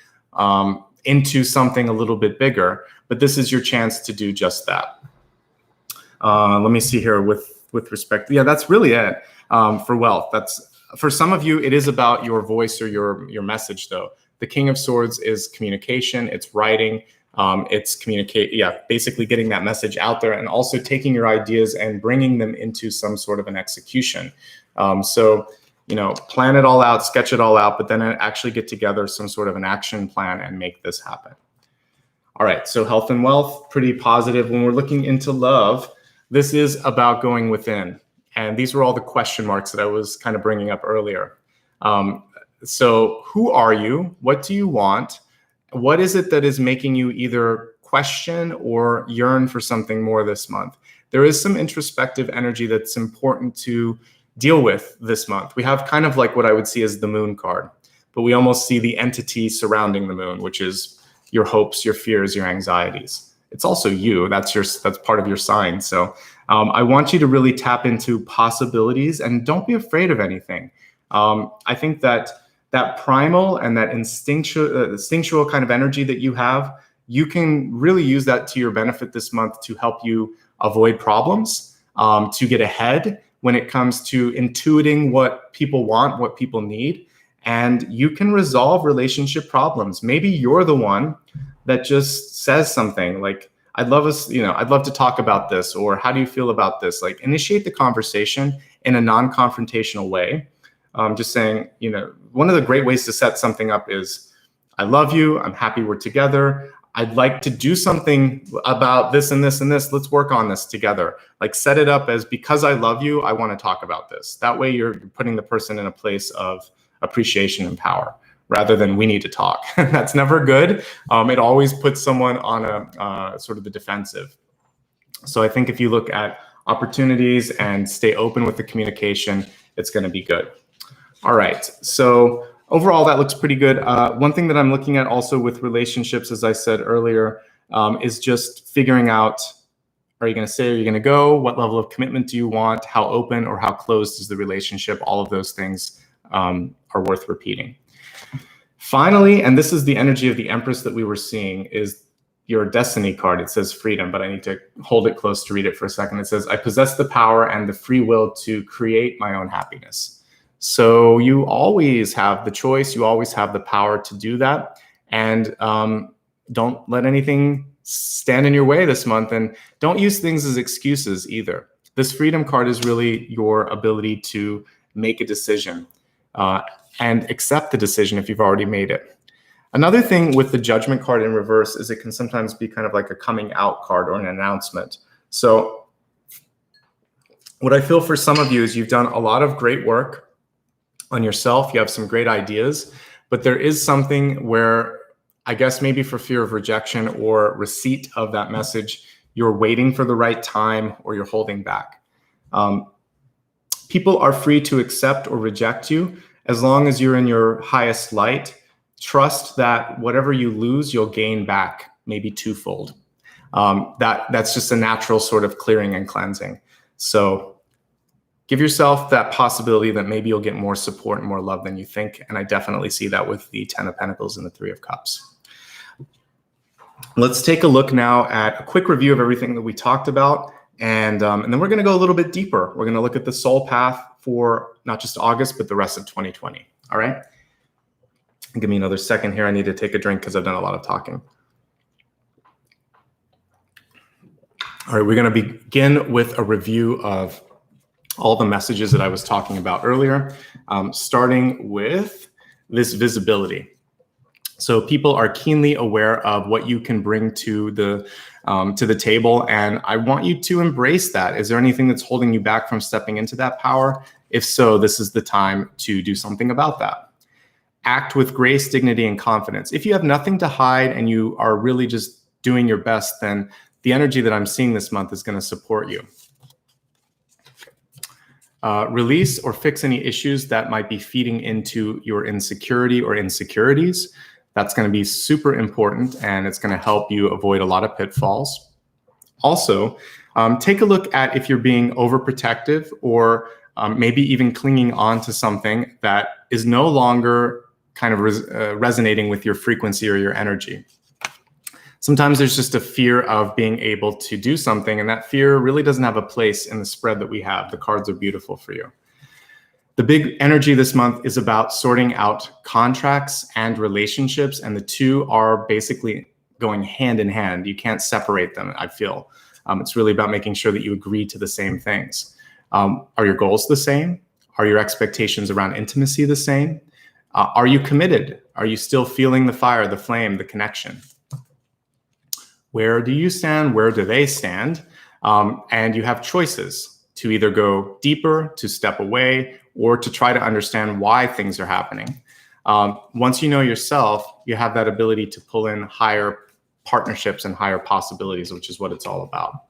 into something a little bit bigger. But this is your chance to do just that. Let me see here with respect. Yeah, that's really it for wealth. That's for some of you, it is about your voice or your message, though. The King of Swords is communication, it's writing, it's basically getting that message out there, and also taking your ideas and bringing them into some sort of an execution. So, plan it all out, sketch it all out, but then actually get together some sort of an action plan and make this happen. All right, so health and wealth, pretty positive. When we're looking into love, this is about going within. And these were all the question marks that I was kind of bringing up earlier. So who are you? What do you want? What is it that is making you either question or yearn for something more this month? There is some introspective energy that's important to deal with this month. We have kind of like what I would see as the moon card, but we almost see the entity surrounding the moon, which is your hopes, your fears, your anxieties. It's also you. That's part of your sign. So I want you to really tap into possibilities and don't be afraid of anything. I think that primal and that instinctual kind of energy that you have, you can really use that to your benefit this month to help you avoid problems, to get ahead when it comes to intuiting what people want, what people need, and you can resolve relationship problems. Maybe you're the one that just says something like, I'd love to talk about this, or how do you feel about this? Like, initiate the conversation in a non-confrontational way. Just saying, one of the great ways to set something up is, I love you, I'm happy we're together, I'd like to do something about this and this and this, let's work on this together. Like, set it up as, because I love you, I want to talk about this. That way you're putting the person in a place of appreciation and power, rather than we need to talk. That's never good. It always puts someone on a sort of the defensive. So I think if you look at opportunities and stay open with the communication, it's going to be good. All right. So overall, that looks pretty good. One thing that I'm looking at also with relationships, as I said earlier, is just figuring out, are you going to stay, are you going to go? What level of commitment do you want? How open or how closed is the relationship? All of those things are worth repeating. Finally, and this is the energy of the Empress that we were seeing, is your destiny card. It says freedom, but I need to hold it close to read it for a second. It says, I possess the power and the free will to create my own happiness. So you always have the choice. You always have the power to do that. And don't let anything stand in your way this month. And don't use things as excuses either. This freedom card is really your ability to make a decision and accept the decision if you've already made it. Another thing with the Judgment card in reverse is it can sometimes be kind of like a coming out card or an announcement. So what I feel for some of you is you've done a lot of great work on yourself. You have some great ideas, but there is something where, I guess maybe for fear of rejection or receipt of that message, you're waiting for the right time or you're holding back. People are free to accept or reject you as long as you're in your highest light. Trust that whatever you lose, you'll gain back, maybe twofold. That's just a natural sort of clearing and cleansing. So give yourself that possibility that maybe you'll get more support and more love than you think. And I definitely see that with the 10 of Pentacles and the 3 of Cups. Let's take a look now at a quick review of everything that we talked about And then we're going to go a little bit deeper. We're going to look at the soul path for not just August, but the rest of 2020. All right. Give me another second here. I need to take a drink because I've done a lot of talking. All right, we're going to begin with a review of all the messages that I was talking about earlier, starting with this visibility. So people are keenly aware of what you can bring to the table, and I want you to embrace that. Is there anything that's holding you back from stepping into that power? If so, this is the time to do something about that. Act with grace, dignity, and confidence. If you have nothing to hide and you are really just doing your best, then the energy that I'm seeing this month is going to support you. Release or fix any issues that might be feeding into your insecurity or insecurities. That's going to be super important, and it's going to help you avoid a lot of pitfalls. Also, take a look at if you're being overprotective or maybe even clinging on to something that is no longer kind of resonating with your frequency or your energy. Sometimes there's just a fear of being able to do something, and that fear really doesn't have a place in the spread that we have. The cards are beautiful for you. The big energy this month is about sorting out contracts and relationships, and the two are basically going hand in hand. You can't separate them, I feel. It's really about making sure that you agree to the same things. Are your goals the same? Are your expectations around intimacy the same? Are you committed? Are you still feeling the fire, the flame, the connection? Where do you stand? Where do they stand? And you have choices to either go deeper, to step away, or to try to understand why things are happening. Once you know yourself, you have that ability to pull in higher partnerships and higher possibilities, which is what it's all about.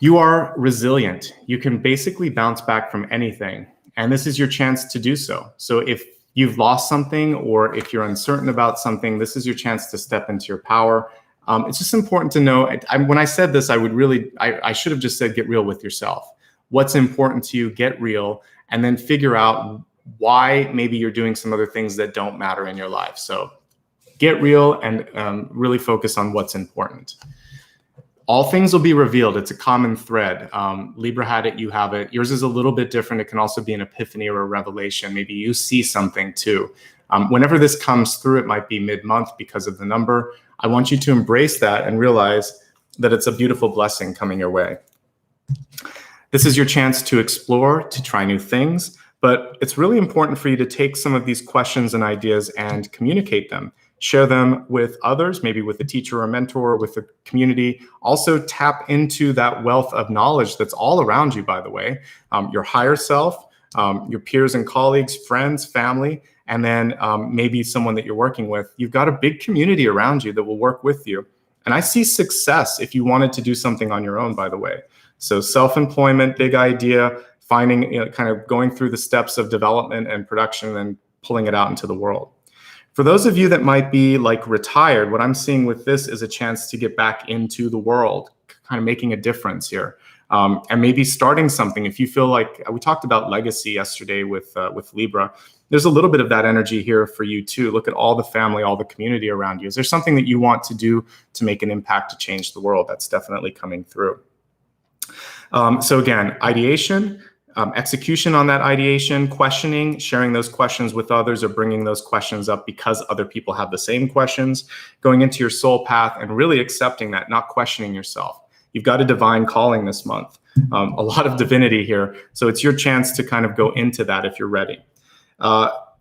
You are resilient. You can basically bounce back from anything, and this is your chance to do so. So if you've lost something, or if you're uncertain about something, this is your chance to step into your power. It's just important to know, when I said this, I should have just said, get real with yourself. What's important to you, get real, and then figure out why maybe you're doing some other things that don't matter in your life. So get real and really focus on what's important. All things will be revealed. It's a common thread. Libra had it, you have it. Yours is a little bit different. It can also be an epiphany or a revelation. Maybe you see something too. Whenever this comes through, it might be mid-month because of the number. I want you to embrace that and realize that it's a beautiful blessing coming your way. This is your chance to explore, to try new things, but it's really important for you to take some of these questions and ideas and communicate them. Share them with others, maybe with a teacher or a mentor, with the community. Also tap into that wealth of knowledge that's all around you, by the way. Your higher self, your peers and colleagues, friends, family, and then maybe someone that you're working with. You've got a big community around you that will work with you. And I see success if you wanted to do something on your own, by the way. So self-employment, big idea, finding, kind of going through the steps of development and production and pulling it out into the world. For those of you that might be like retired, what I'm seeing with this is a chance to get back into the world, kind of making a difference here. And maybe starting something. If you feel like, we talked about legacy yesterday with Libra, there's a little bit of that energy here for you too. Look at all the family, all the community around you. Is there something that you want to do to make an impact to change the world? That's definitely coming through. So again, ideation, execution on that ideation, questioning, sharing those questions with others or bringing those questions up because other people have the same questions, going into your soul path and really accepting that, not questioning yourself. You've got a divine calling this month, a lot of divinity here. So it's your chance to kind of go into that if you're ready.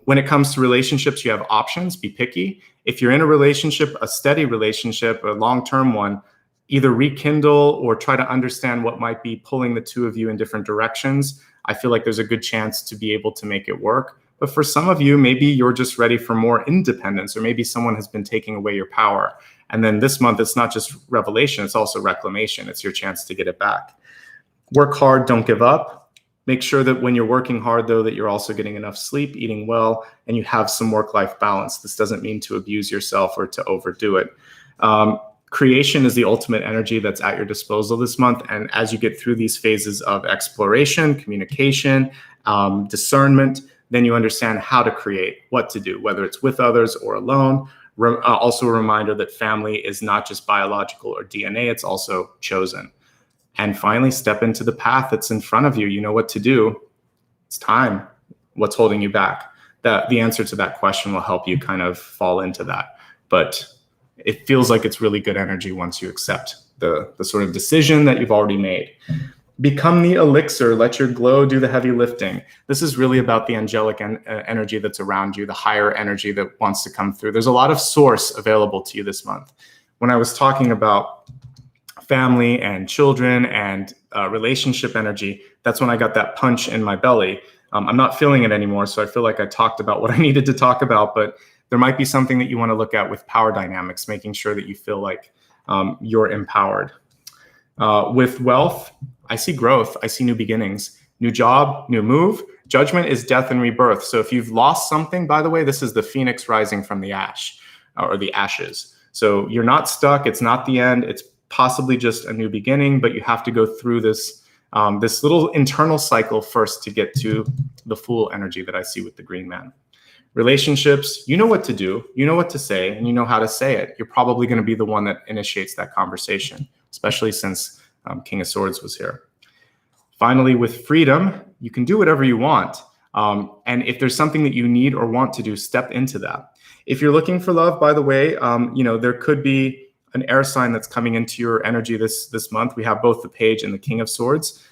When it comes to relationships, you have options, be picky. If you're in a relationship, a steady relationship, a long-term one, either rekindle or try to understand what might be pulling the two of you in different directions. I feel like there's a good chance to be able to make it work. But for some of you, maybe you're just ready for more independence, or maybe someone has been taking away your power. And then this month, it's not just revelation, it's also reclamation. It's your chance to get it back. Work hard, don't give up. Make sure that when you're working hard, though, that you're also getting enough sleep, eating well, and you have some work-life balance. This doesn't mean to abuse yourself or to overdo it. Creation is the ultimate energy that's at your disposal this month. And as you get through these phases of exploration, communication, discernment, then you understand how to create, what to do, whether it's with others or alone. Also a reminder that family is not just biological or DNA, it's also chosen. And finally, step into the path that's in front of you. You know what to do. It's time. What's holding you back? The answer to that question will help you kind of fall into that. But it feels like it's really good energy once you accept the sort of decision that you've already made. Become the elixir. Let your glow do the heavy lifting. This is really about the angelic energy that's around you, the higher energy that wants to come through. There's a lot of source available to you this month. When I was talking about family and children and relationship energy, that's when I got that punch in my belly. I'm not feeling it anymore, so I feel like I talked about what I needed to talk about, but there might be something that you want to look at with power dynamics, making sure that you feel like you're empowered. With wealth, I see growth. I see new beginnings, new job, new move. Judgment is death and rebirth. So if you've lost something, by the way, this is the phoenix rising from the ash or the ashes. So you're not stuck. It's not the end. It's possibly just a new beginning, but you have to go through this little internal cycle first to get to the full energy that I see with the green man. Relationships, you know what to do, you know what to say, and you know how to say it. You're probably going to be the one that initiates that conversation, especially since King of Swords was here. Finally, with freedom, you can do whatever you want. And if there's something that you need or want to do, step into that. If you're looking for love, by the way, there could be an air sign that's coming into your energy this month. We have both the Page and the King of Swords.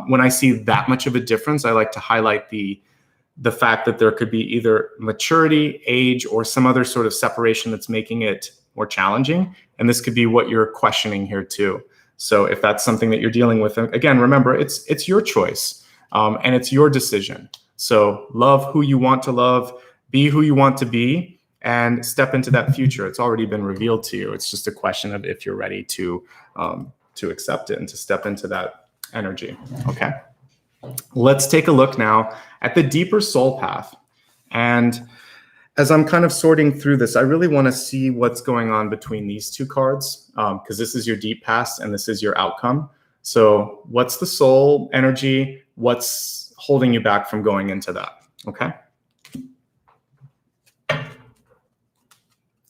When I see that much of a difference, I like to highlight the fact that there could be either maturity, age, or some other sort of separation that's making it more challenging. And this could be what you're questioning here too. So if that's something that you're dealing with, again, remember, it's your choice and it's your decision. So love who you want to love, be who you want to be, and step into that future. It's already been revealed to you. It's just a question of if you're ready to accept it and to step into that energy. Okay. Let's take a look now at the deeper soul path. And as I'm kind of sorting through this, I really want to see what's going on between these two cards, because this is your deep past and this is your outcome. So what's the soul energy? What's holding you back from going into that? Okay.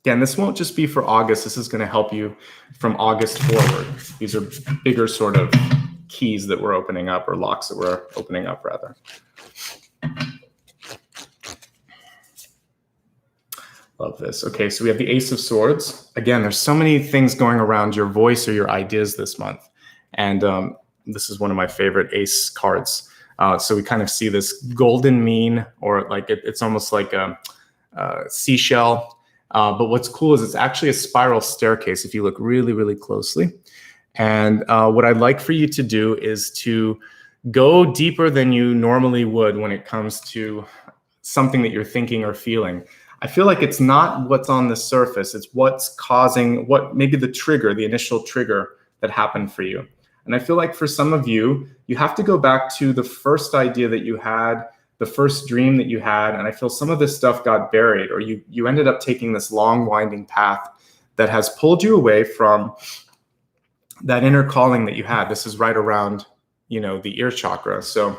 Again, this won't just be for August. This is going to help you from August forward. These are bigger sort of keys that we're opening up, or locks that we're opening up rather. Love this. Okay, so we have the Ace of Swords. Again, there's so many things going around your voice or your ideas this month. And this is one of my favorite Ace cards. So we kind of see this golden mean, or like it's almost like a seashell. But what's cool is it's actually a spiral staircase if you look really, really closely. And what I'd like for you to do is to go deeper than you normally would when it comes to something that you're thinking or feeling. I feel like it's not what's on the surface. It's what's causing, what maybe the trigger, the initial trigger that happened for you. And I feel like for some of you, you have to go back to the first idea that you had, the first dream that you had. And I feel some of this stuff got buried, or you ended up taking this long winding path that has pulled you away from that inner calling that you had. This is right around, the ear chakra. So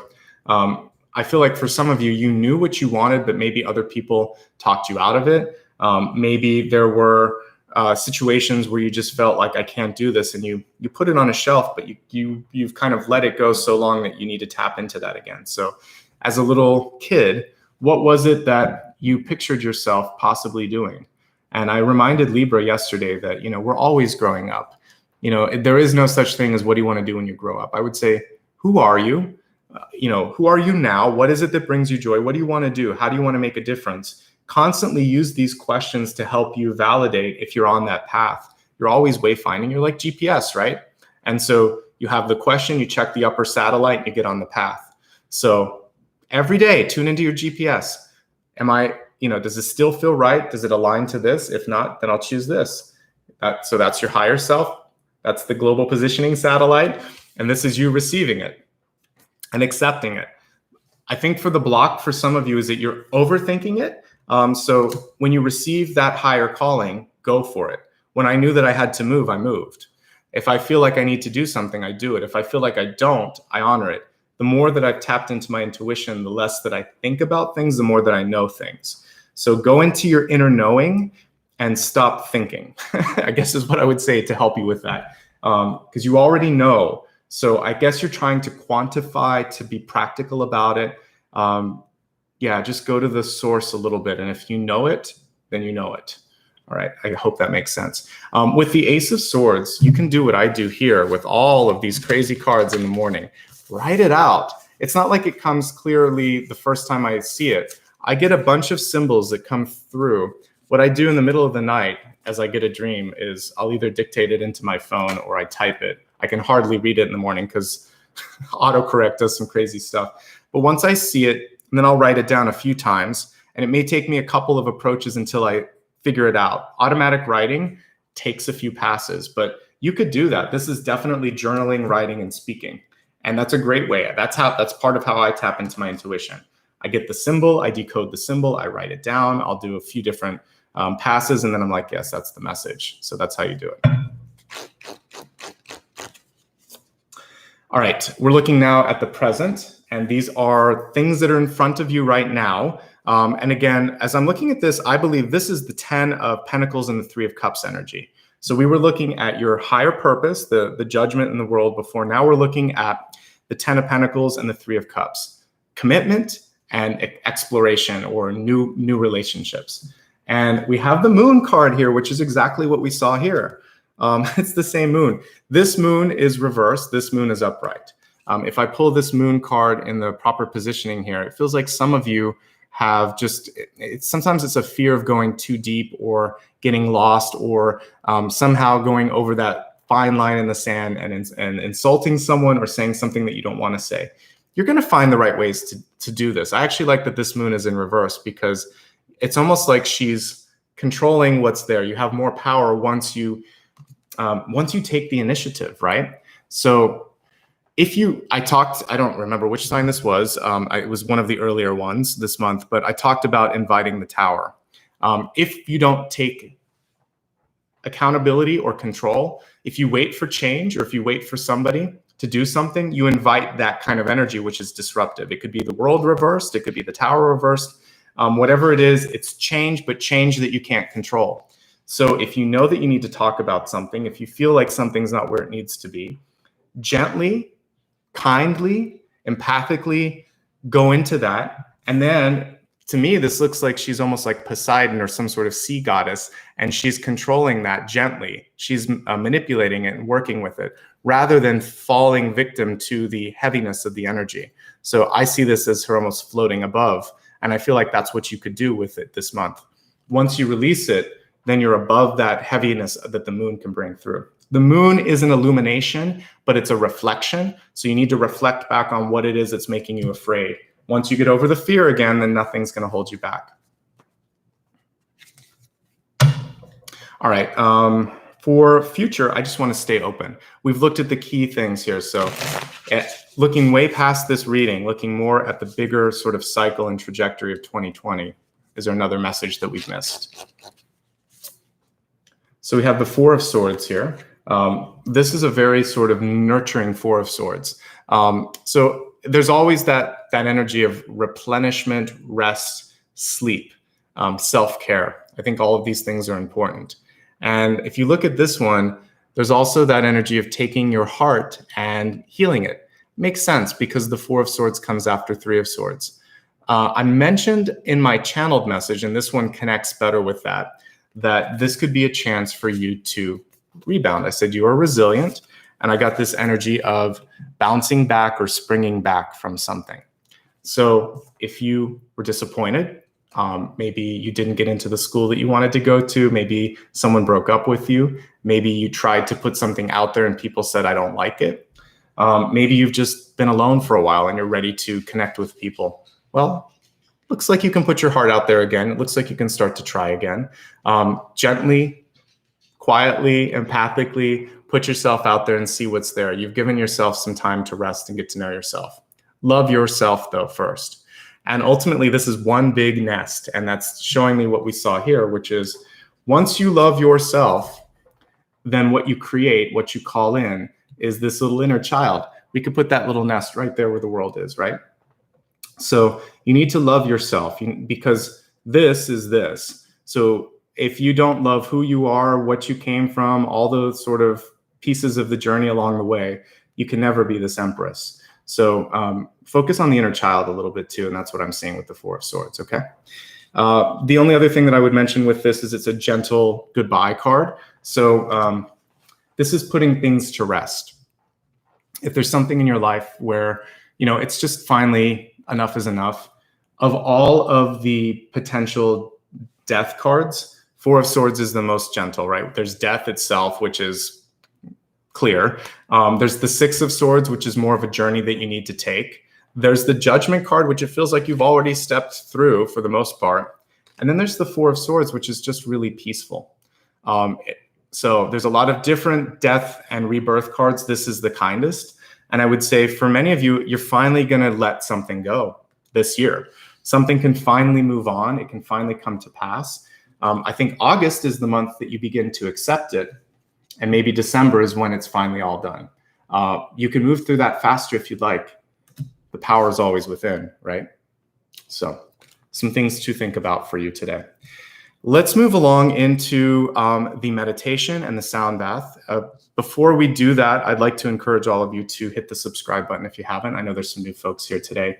I feel like for some of you, you knew what you wanted, but maybe other people talked you out of it. Maybe there were situations where you just felt like, I can't do this, and you put it on a shelf, but you've kind of let it go so long that you need to tap into that again. So as a little kid, what was it that you pictured yourself possibly doing? And I reminded Libra yesterday that, we're always growing up. There is no such thing as what do you want to do when you grow up? I would say, who are you? Who are you now? What is it that brings you joy? What do you want to do? How do you want to make a difference? Constantly use these questions to help you validate if you're on that path. You're always wayfinding. You're like GPS, right? And so you have the question, you check the upper satellite, and you get on the path. So every day, tune into your GPS. Does it still feel right? Does it align to this? If not, then I'll choose this. So that's your higher self. That's the global positioning satellite. And this is you receiving it and accepting it. I think for the block for some of you is that you're overthinking it. So when you receive that higher calling, go for it. When I knew that I had to move, I moved. If I feel like I need to do something, I do it. If I feel like I don't, I honor it. The more that I've tapped into my intuition, the less that I think about things, the more that I know things. So go into your inner knowing and stop thinking, I guess is what I would say to help you with that. Because you already know. So I guess you're trying to quantify, to be practical about it. Yeah, just go to the source a little bit. And if you know it, then you know it. All right, I hope that makes sense. With the Ace of Swords, you can do what I do here with all of these crazy cards in the morning. Write it out. It's not like it comes clearly the first time I see it. I get a bunch of symbols that come through. What I do in the middle of the night as I get a dream is I'll either dictate it into my phone or I type it. I can hardly read it in the morning because autocorrect does some crazy stuff. But once I see it, and then I'll write it down a few times, and it may take me a couple of approaches until I figure it out. Automatic writing takes a few passes, but you could do that. This is definitely journaling, writing, and speaking. And that's a great way. That's part of how I tap into my intuition. I get the symbol, I decode the symbol, I write it down, I'll do a few different passes, and then I'm like, yes, that's the message. So that's how you do it. All right, we're looking now at the present, and these are things that are in front of you right now. And again, as I'm looking at this, I believe this is the 10 of Pentacles and the 3 of Cups energy. So we were looking at your higher purpose, the judgment in the world before. Now we're looking at the 10 of Pentacles and the 3 of Cups. Commitment and exploration, or new relationships. And we have the Moon card here, which is exactly what we saw here. It's the same moon. This moon is reversed. This moon is upright. If I pull this Moon card in the proper positioning here, it feels like some of you have just, sometimes it's a fear of going too deep or getting lost, or somehow going over that fine line in the sand and insulting someone or saying something that you don't want to say. You're going to find the right ways to do this. I actually like that this moon is in reverse, because it's almost like she's controlling what's there. You have more power once you take the initiative, right? So I don't remember which sign this was. It was one of the earlier ones this month, but I talked about inviting the Tower. If you don't take accountability or control, if you wait for change, or if you wait for somebody to do something, you invite that kind of energy, which is disruptive. It could be the world reversed. It could be the Tower reversed. Whatever it is, it's change, but change that you can't control. So if you know that you need to talk about something, if you feel like something's not where it needs to be, gently, kindly, empathically go into that. And then, to me, this looks like she's almost like Poseidon or some sort of sea goddess, and she's controlling that gently. She's manipulating it and working with it, rather than falling victim to the heaviness of the energy. So I see this as her almost floating above. And I feel like that's what you could do with it this month. Once you release it, then you're above that heaviness that the moon can bring through. The moon is an illumination, but it's a reflection. So you need to reflect back on what it is that's making you afraid. Once you get over the fear again, then nothing's going to hold you back. All right. For future, I just want to stay open. We've looked at the key things here. So looking way past this reading, looking more at the bigger sort of cycle and trajectory of 2020. Is there another message that we've missed? So we have the 4 of Swords here. This is a very sort of nurturing 4 of Swords. So there's always that energy of replenishment, rest, sleep, self-care. I think all of these things are important. And if you look at this one, there's also that energy of taking your heart and healing it. Makes sense, because the 4 of Swords comes after 3 of Swords. I mentioned in my channeled message, and this one connects better with that this could be a chance for you to rebound. I said you are resilient, and I got this energy of bouncing back or springing back from something. So if you were disappointed, maybe you didn't get into the school that you wanted to go to, maybe someone broke up with you, maybe you tried to put something out there and people said, I don't like it. Maybe you've just been alone for a while and you're ready to connect with people. Well, looks like you can put your heart out there again. It looks like you can start to try again. Gently, quietly, empathically, put yourself out there and see what's there. You've given yourself some time to rest and get to know yourself. Love yourself, though, first. And ultimately, this is one big nest. And that's showing me what we saw here, which is once you love yourself, then what you create, what you call in, is this little inner child. We could put that little nest right there where the world is, right? So you need to love yourself because this is this. So if you don't love who you are, what you came from, all those sort of pieces of the journey along the way, you can never be this Empress. So focus on the inner child a little bit too, and that's what I'm seeing with the Four of Swords, okay? The only other thing that I would mention with this is it's a gentle goodbye card. So this is putting things to rest. If there's something in your life where, it's just finally enough is enough, of all of the potential death cards, Four of Swords is the most gentle, right? There's death itself, which is clear. There's the Six of Swords, which is more of a journey that you need to take. There's the Judgment card, which it feels like you've already stepped through for the most part. And then there's the Four of Swords, which is just really peaceful. So there's a lot of different death and rebirth cards. This is the kindest. And I would say for many of you, you're finally going to let something go this year. Something can finally move on. It can finally come to pass. I think August is the month that you begin to accept it. And maybe December is when it's finally all done. You can move through that faster if you'd like. The power is always within, right? So some things to think about for you today. Let's move along into the meditation and the sound bath. Before we do that, I'd like to encourage all of you to hit the subscribe button if you haven't. I know there's some new folks here today.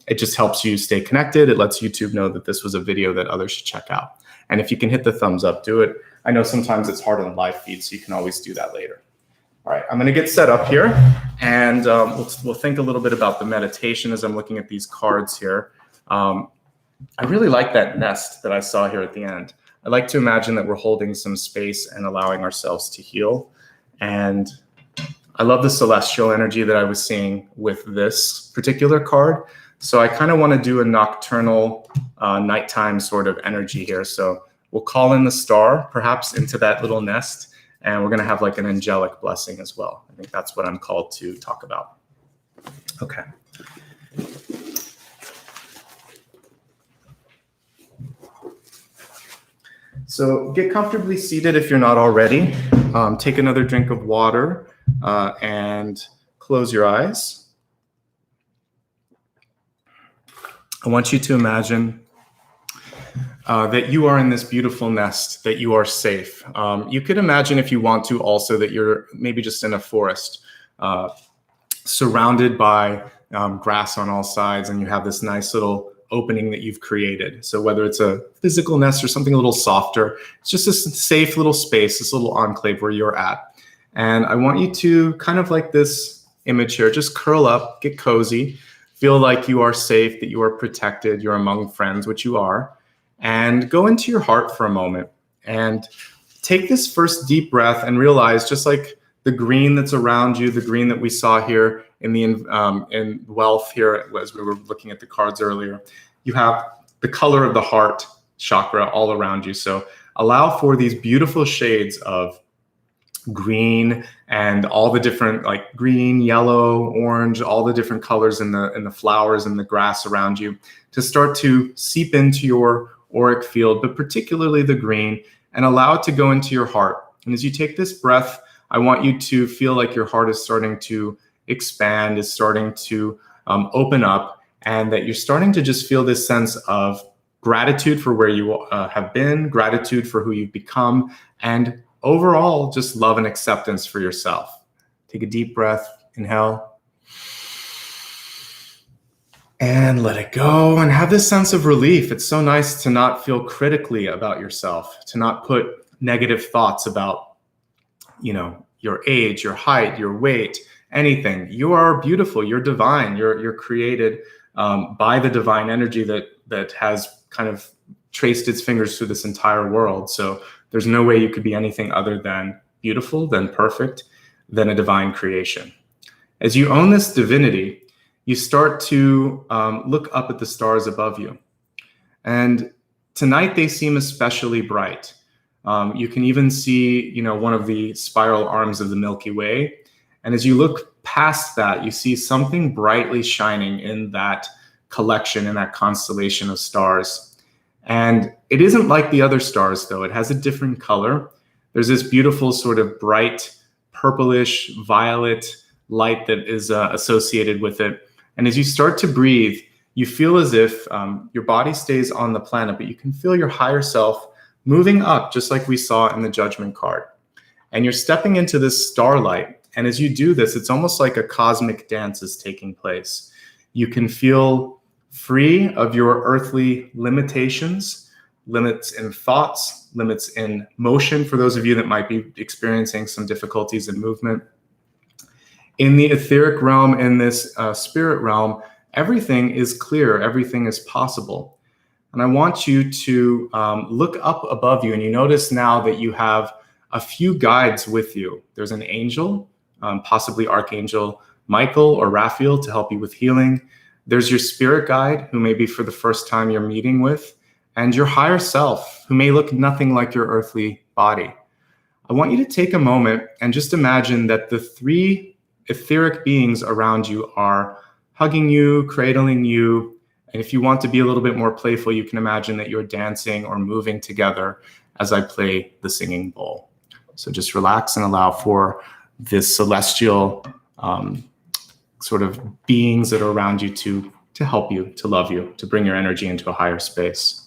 It just helps you stay connected. It lets YouTube know that this was a video that others should check out. And if you can hit the thumbs up, do it. I know sometimes it's hard on the live feed, so you can always do that later. All right, I'm going to get set up here, and we'll think a little bit about the meditation as I'm looking at these cards here. I really like that nest that I saw here at the end. I like to imagine that we're holding some space and allowing ourselves to heal. And I love the celestial energy that I was seeing with this particular card. So I kind of want to do a nocturnal, nighttime sort of energy here. So we'll call in the star, perhaps into that little nest, and we're going to have like an angelic blessing as well. I think that's what I'm called to talk about. Okay. So get comfortably seated if you're not already. Take another drink of water and close your eyes. I want you to imagine that you are in this beautiful nest, that you are safe. You could imagine, if you want to, also that you're maybe just in a forest, surrounded by grass on all sides, and you have this nice little opening that you've created. So whether it's a physical nest or something a little softer, it's just this safe little space, this little enclave where you're at. And I want you to, kind of like this image here, just curl up, get cozy, feel like you are safe, that you are protected, you're among friends, which you are, and go into your heart for a moment and take this first deep breath and realize, just like the green that's around you, the green that we saw here in the in wealth here as we were looking at the cards earlier, you have the color of the heart chakra all around you. So allow for these beautiful shades of green and all the different, like green, yellow, orange, all the different colors in the flowers and the grass around you to start to seep into your auric field, but particularly the green, and allow it to go into your heart. And as you take this breath, I want you to feel like your heart is starting to expand, is starting to open up, and that you're starting to just feel this sense of gratitude for where you have been, gratitude for who you've become, and overall just love and acceptance for yourself. Take a deep breath, inhale, and let it go, and have this sense of relief. It's so nice to not feel critically about yourself, to not put negative thoughts about, your age, your height, your weight, anything. You are beautiful. You're divine. You're created by the divine energy that has kind of traced its fingers through this entire world. So there's no way you could be anything other than beautiful, than perfect, than a divine creation. As you own this divinity, you start to look up at the stars above you. And tonight they seem especially bright. You can even see, one of the spiral arms of the Milky Way. And as you look past that, you see something brightly shining in that collection, in that constellation of stars. And it isn't like the other stars, though. It has a different color. There's this beautiful sort of bright, purplish, violet light that is associated with it. And as you start to breathe, you feel as if your body stays on the planet, but you can feel your higher self moving up, just like we saw in the Judgment card. And you're stepping into this starlight. And as you do this, it's almost like a cosmic dance is taking place. You can feel free of your earthly limitations, limits in thoughts, limits in motion, for those of you that might be experiencing some difficulties in movement. In the etheric realm, in this spirit realm, everything is clear, everything is possible. And I want you to look up above you, and you notice now that you have a few guides with you. There's an angel, possibly Archangel Michael or Raphael, to help you with healing. There's your spirit guide, who maybe for the first time you're meeting with, and your higher self, who may look nothing like your earthly body. I want you to take a moment and just imagine that the three etheric beings around you are hugging you, cradling you. And if you want to be a little bit more playful, you can imagine that you're dancing or moving together as I play the singing bowl. So just relax and allow for this celestial sort of beings that are around you to help you, to love you, to bring your energy into a higher space.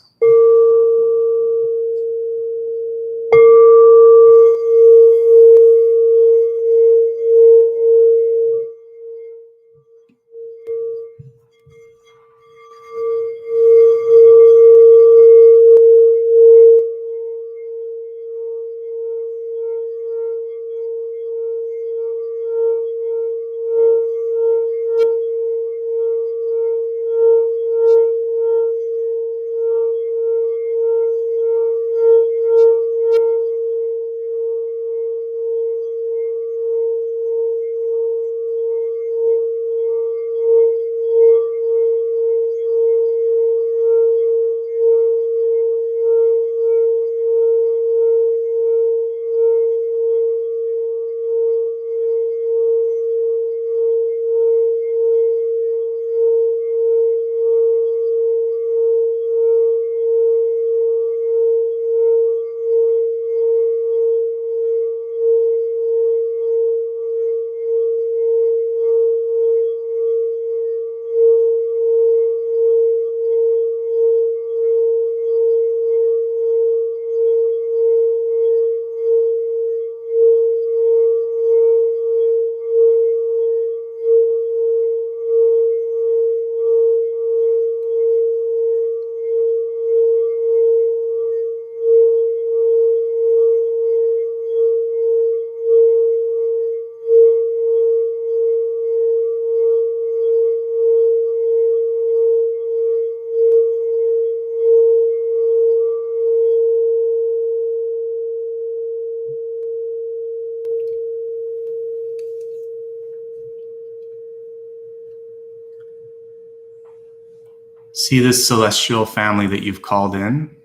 See this celestial family that you've called in,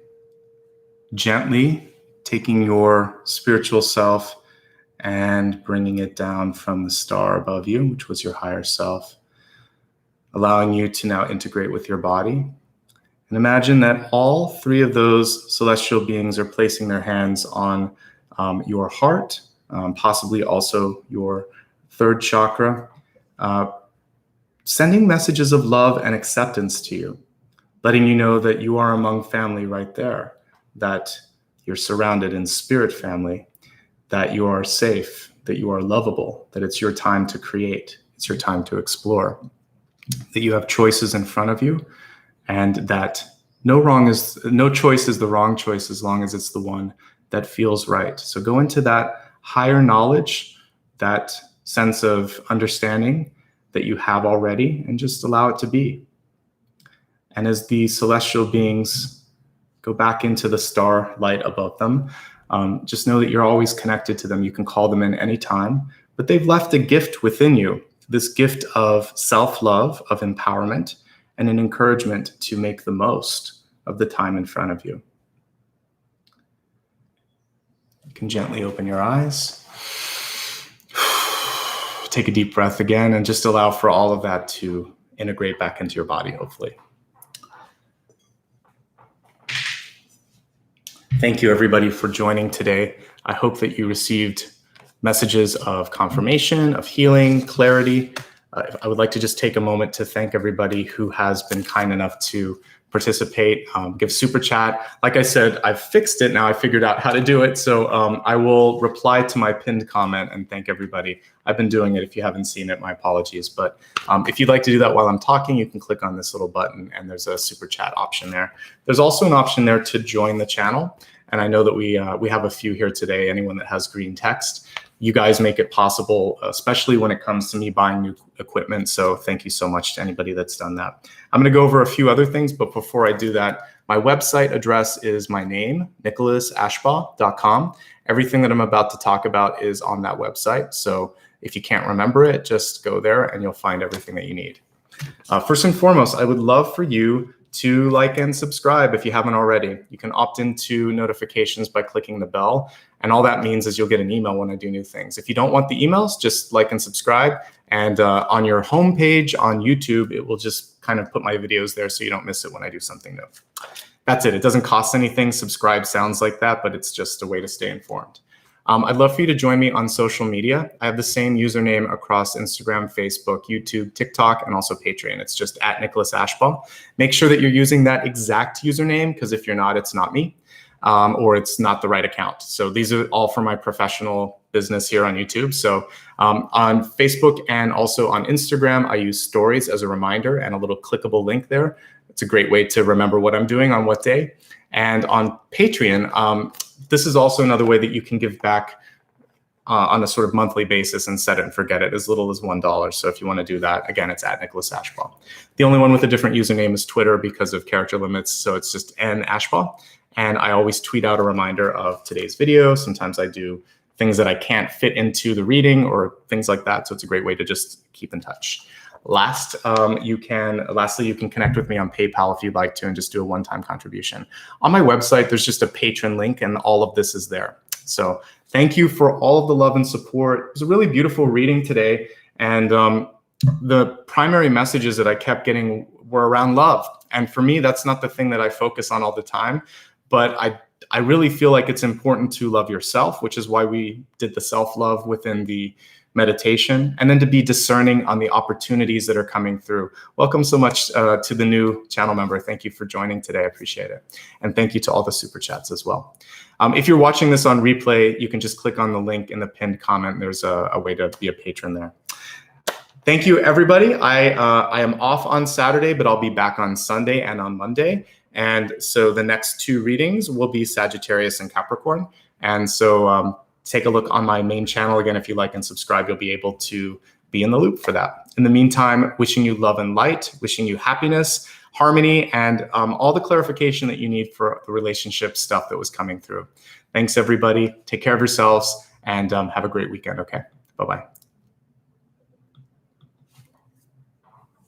gently taking your spiritual self and bringing it down from the star above you, which was your higher self, allowing you to now integrate with your body. And imagine that all three of those celestial beings are placing their hands on your heart, possibly also your third chakra, sending messages of love and acceptance to you, letting you know that you are among family right there, that you're surrounded in spirit family, that you are safe, that you are lovable, that it's your time to create, it's your time to explore, that you have choices in front of you, and that no choice is the wrong choice as long as it's the one that feels right. So go into that higher knowledge, that sense of understanding that you have already, and just allow it to be. And as the celestial beings go back into the star light above them, just know that you're always connected to them. You can call them in anytime, but they've left a gift within you, this gift of self-love, of empowerment, and an encouragement to make the most of the time in front of you. You can gently open your eyes. Take a deep breath again, and just allow for all of that to integrate back into your body, hopefully. Thank you, everybody, for joining today. I hope that you received messages of confirmation, of healing, clarity. I would like to just take a moment to thank everybody who has been kind enough to participate, give super chat. Like I said, I've fixed it now. I figured out how to do it. So I will reply to my pinned comment and thank everybody. I've been doing it. If you haven't seen it, my apologies. But if you'd like to do that while I'm talking, you can click on this little button and there's a super chat option there. There's also an option there to join the channel. And I know that we have a few here today, anyone that has green text. You guys make it possible, especially when it comes to me buying new equipment. So thank you so much to anybody that's done that. I'm going to go over a few other things, but before I do that, my website address is my name, nicholasashbaugh.com. Everything that I'm about to talk about is on that website. So if you can't remember it, just go there and you'll find everything that you need. First and foremost, I would love for you to like and subscribe if you haven't already. You can opt into notifications by clicking the bell. And all that means is you'll get an email when I do new things. If you don't want the emails, just like and subscribe. And on your homepage on YouTube, it will just kind of put my videos there so you don't miss it when I do something new. That's it. It doesn't cost anything. Subscribe sounds like that, but it's just a way to stay informed. I'd love for you to join me on social media. I have the same username across Instagram, Facebook, YouTube, TikTok, and also Patreon. It's just @NicholasAshbaugh. Make sure that you're using that exact username, because if you're not, it's not me, or it's not the right account. So these are all for my professional business here on YouTube. So on Facebook and also on Instagram, I use stories as a reminder and a little clickable link there. It's a great way to remember what I'm doing on what day. And on Patreon, this is also another way that you can give back on a sort of monthly basis and set it and forget it, as little as $1. So if you want to do that, again, it's @NicholasAshbaugh. The only one with a different username is Twitter because of character limits. So it's just @Ashbaugh. And I always tweet out a reminder of today's video. Sometimes I do things that I can't fit into the reading or things like that. So it's a great way to just keep in touch. Lastly, you can connect with me on PayPal if you'd like to and just do a one-time contribution. On my website, there's just a patron link and all of this is there. So thank you for all of the love and support. It was a really beautiful reading today. And the primary messages that I kept getting were around love. And for me, that's not the thing that I focus on all the time. But I really feel like it's important to love yourself, which is why we did the self-love within the meditation, and then to be discerning on the opportunities that are coming through. Welcome so much to the new channel member. Thank you for joining today. I appreciate it. And thank you to all the super chats as well. If you're watching this on replay, you can just click on the link in the pinned comment. There's a way to be a patron there. Thank you, everybody. I am off on Saturday, but I'll be back on Sunday and on Monday. And so the next two readings will be Sagittarius and Capricorn. And so take a look on my main channel. Again, if you like and subscribe, you'll be able to be in the loop for that. In the meantime, wishing you love and light, wishing you happiness, harmony, and all the clarification that you need for the relationship stuff that was coming through. Thanks, everybody. Take care of yourselves and have a great weekend, okay? Bye-bye.